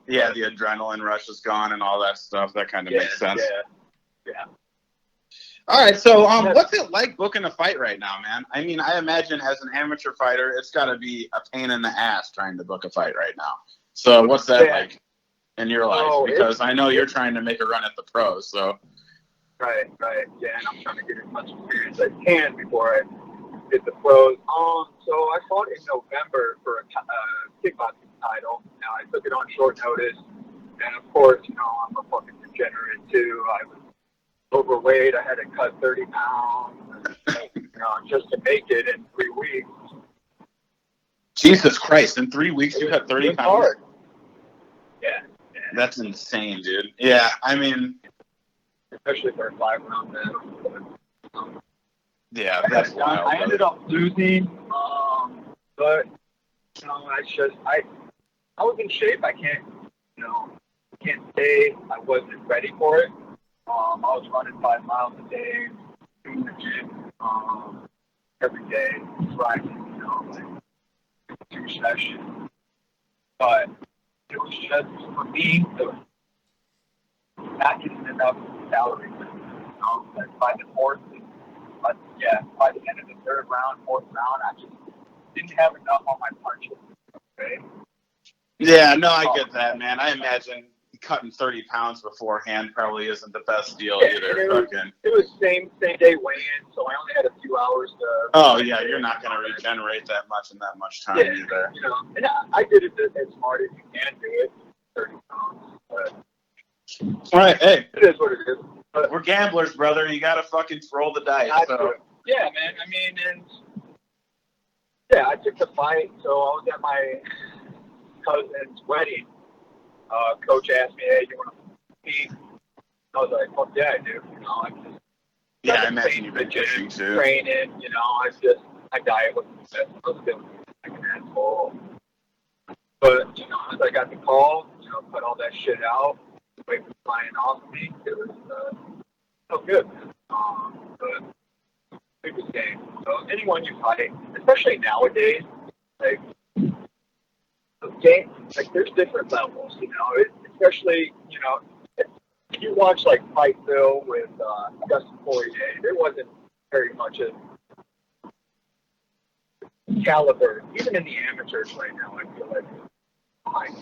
Yeah, the adrenaline rush is gone and all that stuff. That kind of makes sense. Yeah. All right, so what's it like booking a fight right now, man? I mean, I imagine as an amateur fighter, it's got to be a pain in the ass trying to book a fight right now. So what's that like in your life? Because I know you're trying to make a run at the pros, so. Right. Yeah, and I'm trying to get as much experience as I can before I hit the pros. So I fought in November for a kickboxing title. Now I took it on short notice, and of course, I'm a fucking degenerate too. I was overweight. I had to cut 30 pounds, just to make it in 3 weeks. Jesus Christ! In 3 weeks, you cut 30 pounds. Hard. Yeah. That's insane, dude. Yeah, I mean, especially for a 5-round battle. Yeah, that's wild. I ended up losing, but I was in shape. I can't say I wasn't ready for it. I was running 5 miles a day, doing the gym every day, riding, like 2 sessions. But it was just for me, not getting enough calories. By the end of the 3rd round, 4th round, I just didn't have enough on my punches. Okay. Yeah, no, I get that, man. I imagine cutting 30 pounds beforehand probably isn't the best deal either. It was same day weigh-in, so I only had a few hours to. Oh yeah, you're not going to regenerate that much in that much time either. And I did it as smart as you can do it, 30 pounds. But all right, hey, it is what it is. But we're gamblers, brother. You got to fucking roll the dice. So. Yeah, man. I mean, I took the fight. So I was at my cousin's wedding. Coach asked me, "Hey, you want to feet. I was like, fuck yeah, I do. You know, I'm just I imagine you've been pushing too. Training, you know, my diet was feeling like an asshole. But, you know, as I got the call, you know, cut all that shit out, weight was flying off me. It was so good. But biggest game. So anyone you fight, especially nowadays, like the game, like there's different levels, you know. Especially, you know, if you watch like Fightville with Dustin Poirier, there wasn't very much of caliber, even in the amateurs right now. I feel like behind.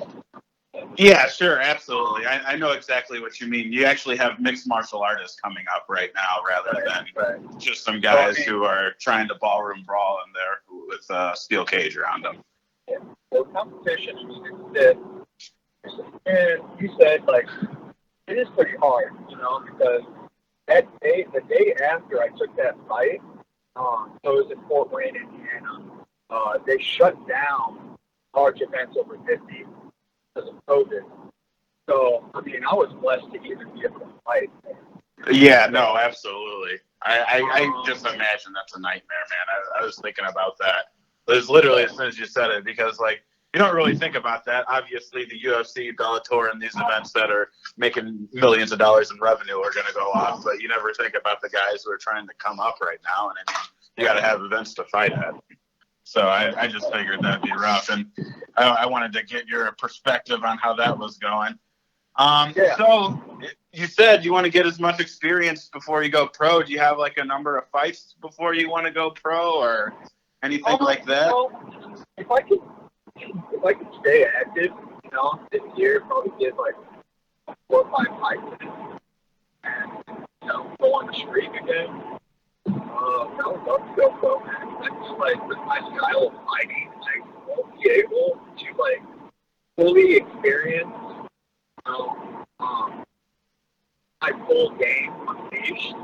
Yeah, sure, absolutely. I know exactly what you mean. You actually have mixed martial artists coming up right now, rather than just some guys who are trying to ballroom brawl in there with a steel cage around them. Yeah. So competition, I mean, and you said like it is pretty hard, you know, because the day after I took that fight, so it was in Fort Wayne, Indiana. They shut down large events over 50 because of COVID. So, I mean, I was blessed to even be able to fight. Yeah, no, absolutely. I just imagine that's a nightmare, man. I was thinking about that. It was literally as soon as you said it, because, like, you don't really think about that. Obviously, the UFC, Bellator, and these events that are making millions of dollars in revenue are going to go off, but you never think about the guys who are trying to come up right now, and I mean, you got to have events to fight at. So I just figured that'd be rough, and I wanted to get your perspective on how that was going. So you said you want to get as much experience before you go pro. Do you have like a number of fights before you want to go pro, or anything like that? Well, if I could stay active, you know, this year, probably get like 4 or 5 fights in, and you know, go on the streak again. I would love to go pro, man. I feel like with my style of fighting, I won't be able to like fully experience, you know, my full game unleashed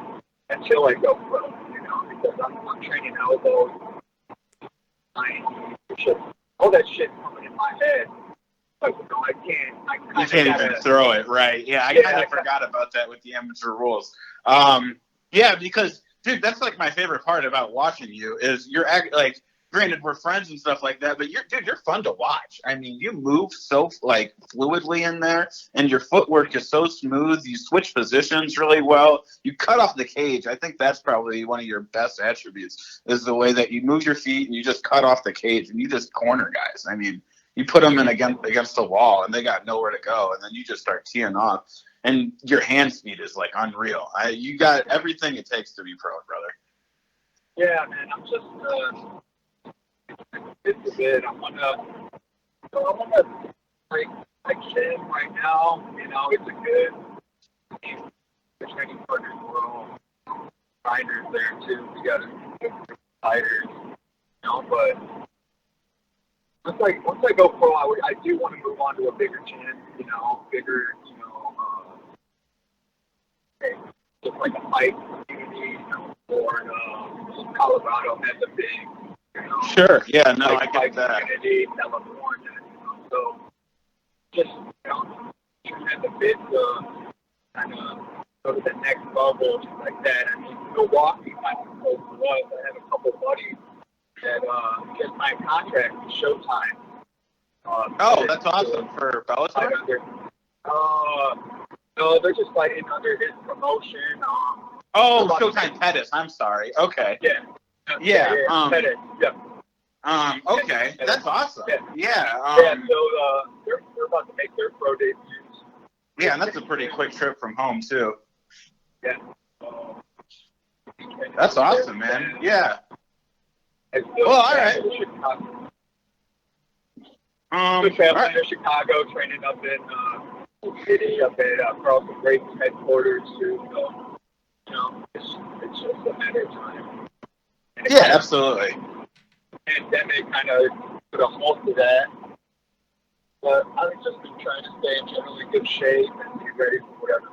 until I go pro. You know, because I'm training elbows, all that shit coming in my head. But you know, I can't even throw it, right? Yeah, I kind of forgot about that with the amateur rules. Yeah, because dude, that's like my favorite part about watching you is you're like, granted we're friends and stuff like that, but you're fun to watch. I mean, you move so like fluidly in there, and your footwork is so smooth. You switch positions really well. You cut off the cage. I think that's probably one of your best attributes is the way that you move your feet and you just cut off the cage and you just corner guys. I mean, you put them in against the wall and they got nowhere to go, and then you just start teeing off. And your hand speed is like unreal. You got everything it takes to be pro, brother. Yeah, man. I'm just it's a bit. I'm on a like gym right now. You know, it's a good training partners. We're all fighters there too. We got good fighters. You know, but once I go pro, I do want to move on to a bigger gym. You know, bigger. You know. Just like a fight community, Florida, Colorado has a big, you know. Sure, yeah, no, I get that. Community, California, you know, so just, you know, even at the bit kind of go to the next level, like that. I mean, Milwaukee might be close to us. I have a couple buddies that just signed contract with Showtime. That's awesome for Bellator. No, they're just fighting under his promotion. Showtime Pettis. I'm sorry. Okay. Yeah. Pettis. Yeah. Okay. That's awesome. Yeah. So they're about to make their pro debuts. Yeah, and that's a pretty quick trip from home too. Yeah. That's awesome, man. Yeah. Well, all right. Traveling to Chicago, training up in City, up at Carlson Grape's headquarters too. So, you know, it's just a matter of time. Yeah, absolutely. Pandemic kind of put a halt to that. But I've just been trying to stay in generally good shape and be ready for whatever.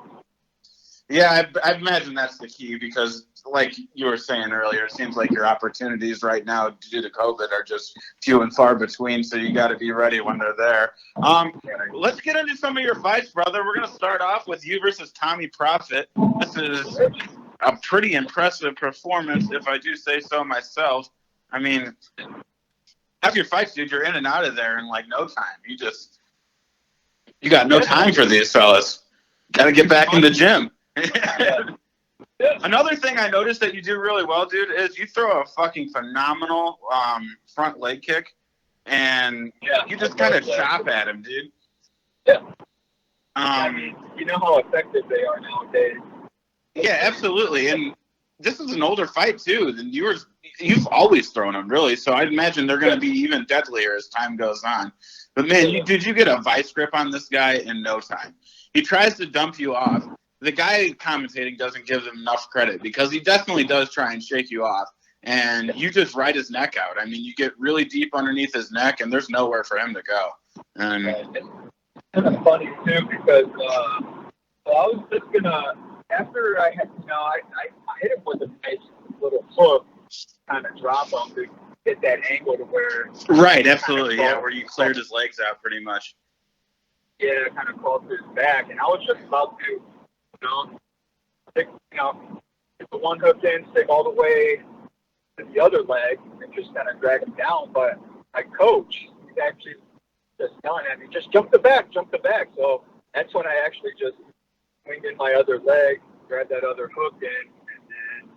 Yeah, I imagine that's the key because, like you were saying earlier, it seems like your opportunities right now due to COVID are just few and far between. So you got to be ready when they're there. Let's get into some of your fights, brother. We're gonna start off with you versus Tommy Profit. This is a pretty impressive performance, if I do say so myself. I mean, half your fights, dude, you're in and out of there in like no time. You got no time for these fellas. Got to get back in the gym. Another thing I noticed that you do really well, dude, is you throw a fucking phenomenal front leg kick, and you just kind of chop at him, dude. Yeah. I mean, you know how effective they are nowadays. Yeah, absolutely. And this is an older fight too than yours. You've always thrown them, really. So I imagine they're going to be even deadlier as time goes on. But man, you get a vice grip on this guy in no time. He tries to dump you off. The guy commentating doesn't give him enough credit because he definitely does try and shake you off. And you just ride his neck out. I mean, you get really deep underneath his neck, and there's nowhere for him to go. And it's kind of funny too because I was just gonna after I had I hit him with a nice little hook, kind of drop him to get that angle to where right, absolutely, yeah, where you cleared his legs out pretty much. Yeah, kind of crawled to his back, and I was just about to, stick, get the one hook in, stick all the way to the other leg, and just kind of drag him down. But my coach, he's actually just yelling at me, just jump the back. So that's when I actually just swinged in my other leg, grabbed that other hook in, and then,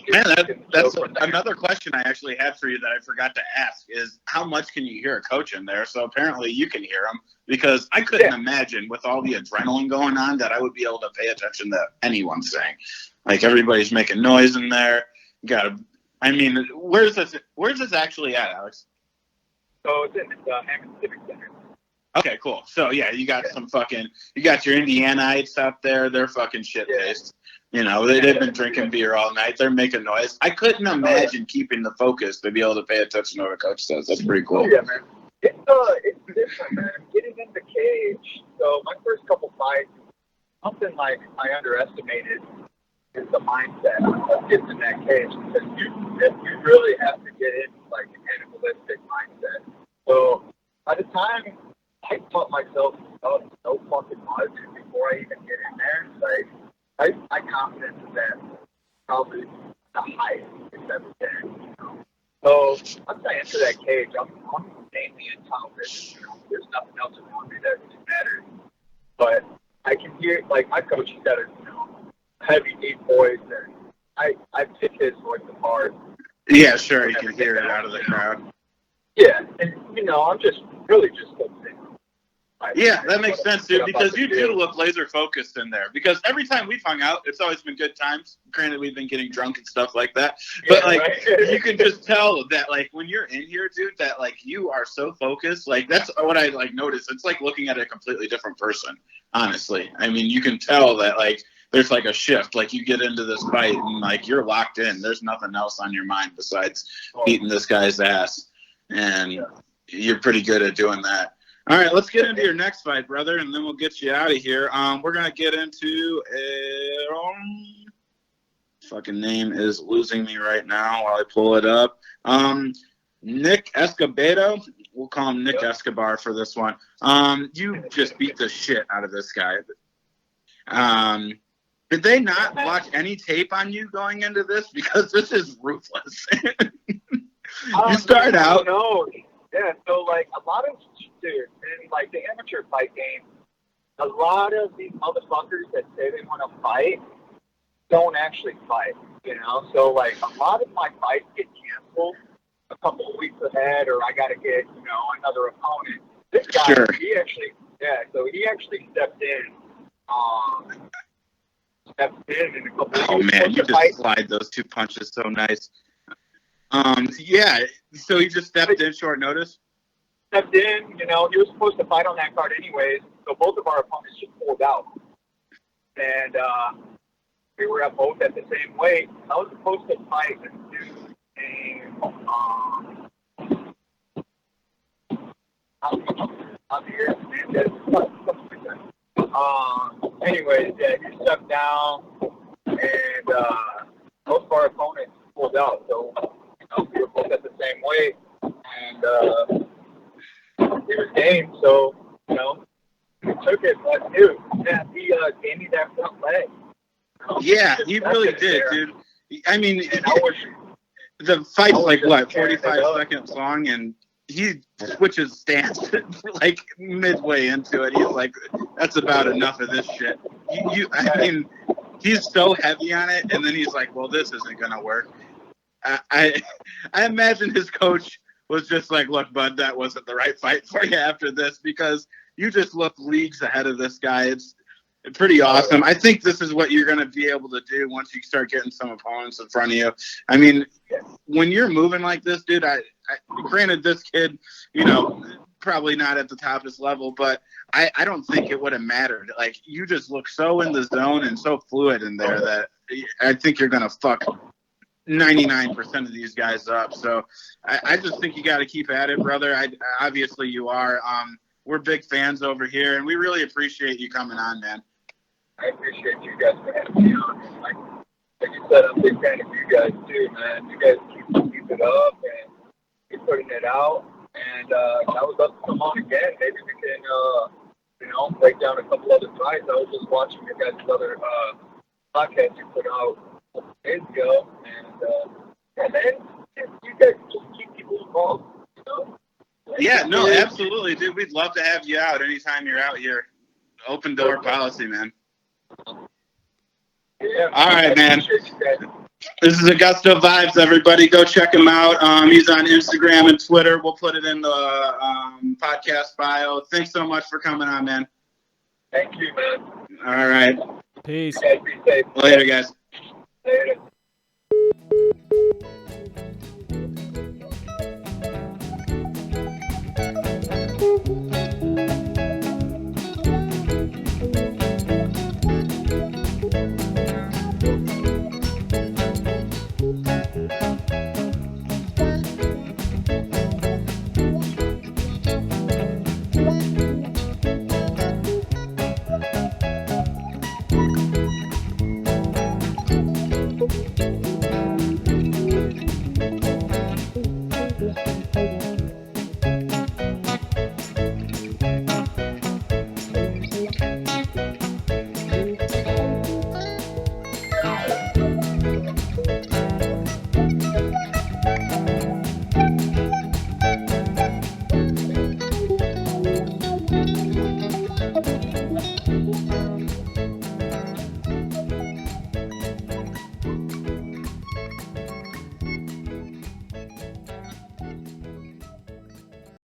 Man, that's another question I actually had for you that I forgot to ask is how much can you hear a coach in there? So apparently you can hear him because I couldn't imagine with all the adrenaline going on that I would be able to pay attention to anyone saying. Like everybody's making noise in there. Where's this actually at, Alex? So it's in the Hammond Civic Center. Okay, cool. So yeah, you got you got your Indianites out there. They're fucking shit-faced. They've been drinking beer all night. They're making noise. I couldn't imagine keeping the focus to be able to pay attention to what a coach says. That's pretty cool. Yeah, man. It's different, man. Getting in the cage. So my first couple fights, something like I underestimated is the mindset of getting in that cage. Because you really have to get in like an animalistic mindset. So by the time I taught myself no fucking much before I even get in there, like my confidence is at probably the highest it's ever been. So once I enter that cage, I'm mainly in tunnel vision. There's nothing else around me that really matters. But I can hear, like my coach, he's got a heavy, deep voice, and I pick his voice apart. Yeah, sure, you can hear it out of the crowd. Yeah, and I'm just really just focusing. Yeah, that makes sense, dude, because you do look laser focused in there. Because every time we've hung out, it's always been good times. Granted, we've been getting drunk and stuff like that. But, you can just tell that, when you're in here, dude, that, you are so focused. That's what I, noticed. It's like looking at a completely different person, honestly. I mean, you can tell that, there's, a shift. You get into this fight and, you're locked in. There's nothing else on your mind besides beating this guy's ass. And you're pretty good at doing that. All right, let's get into your next fight, brother, and then we'll get you out of here. We're going to get into fucking name is losing me right now while I pull it up. Nick Escobado. We'll call him Nick Escobar for this one. You just beat the shit out of this guy. Did they not watch any tape on you going into this? Because this is ruthless. You start out. No. Yeah, so a lot of dude, in the amateur fight game, a lot of these motherfuckers that say they want to fight don't actually fight, So a lot of my fights get canceled a couple of weeks ahead, or I got to get another opponent. This guy, he actually stepped in. In a couple of weeks. Oh man, you just slide those two punches so nice. So he just stepped in short notice? Stepped in, he was supposed to fight on that card anyways, so both of our opponents just pulled out. And we were both at the same weight. I was supposed to fight a dude named Javier Hernandez, something like that. anyways, yeah, he stepped down, and most of our opponents pulled out. So, we were both at the same weight, and he was game. So, we took it. But dude, he gave me that front leg. Yeah, he really did, dude. I mean, the fight's like what, 45 seconds long, and he switches stance like midway into it. He's like, "That's about enough of this shit." I mean, he's so heavy on it, and then he's like, "Well, this isn't gonna work." I imagine his coach was just like, "Look, bud, that wasn't the right fight for you after this because you just look leagues ahead of this guy." It's pretty awesome. I think this is what you're going to be able to do once you start getting some opponents in front of you. I mean, when you're moving like this, dude, I granted this kid, probably not at the toppest level, but I don't think it would have mattered. Like, you just look so in the zone and so fluid in there that I think you're going to fuck 99% of these guys up. So I just think you got to keep at it, brother. Obviously you are. We're big fans over here, and we really appreciate you coming on, man. I appreciate you guys for having me on. Like you said, I'm a big fan of you guys too, man. You guys keep it up and keep putting it out. And I was up to come on again. Maybe we can, break down a couple other fights. I was just watching your guys' other podcast you put out a couple days ago, and then you guys just keep people involved. Yeah, no, absolutely, dude. We'd love to have you out anytime you're out here. Open door policy, man. Yeah, all right, man. This is Augusto Vibes, everybody. Go check him out. He's on Instagram and Twitter. We'll put it in the podcast bio. Thanks so much for coming on, man. Thank you, man. All right. Peace. Guys, be safe. Later, guys. Later.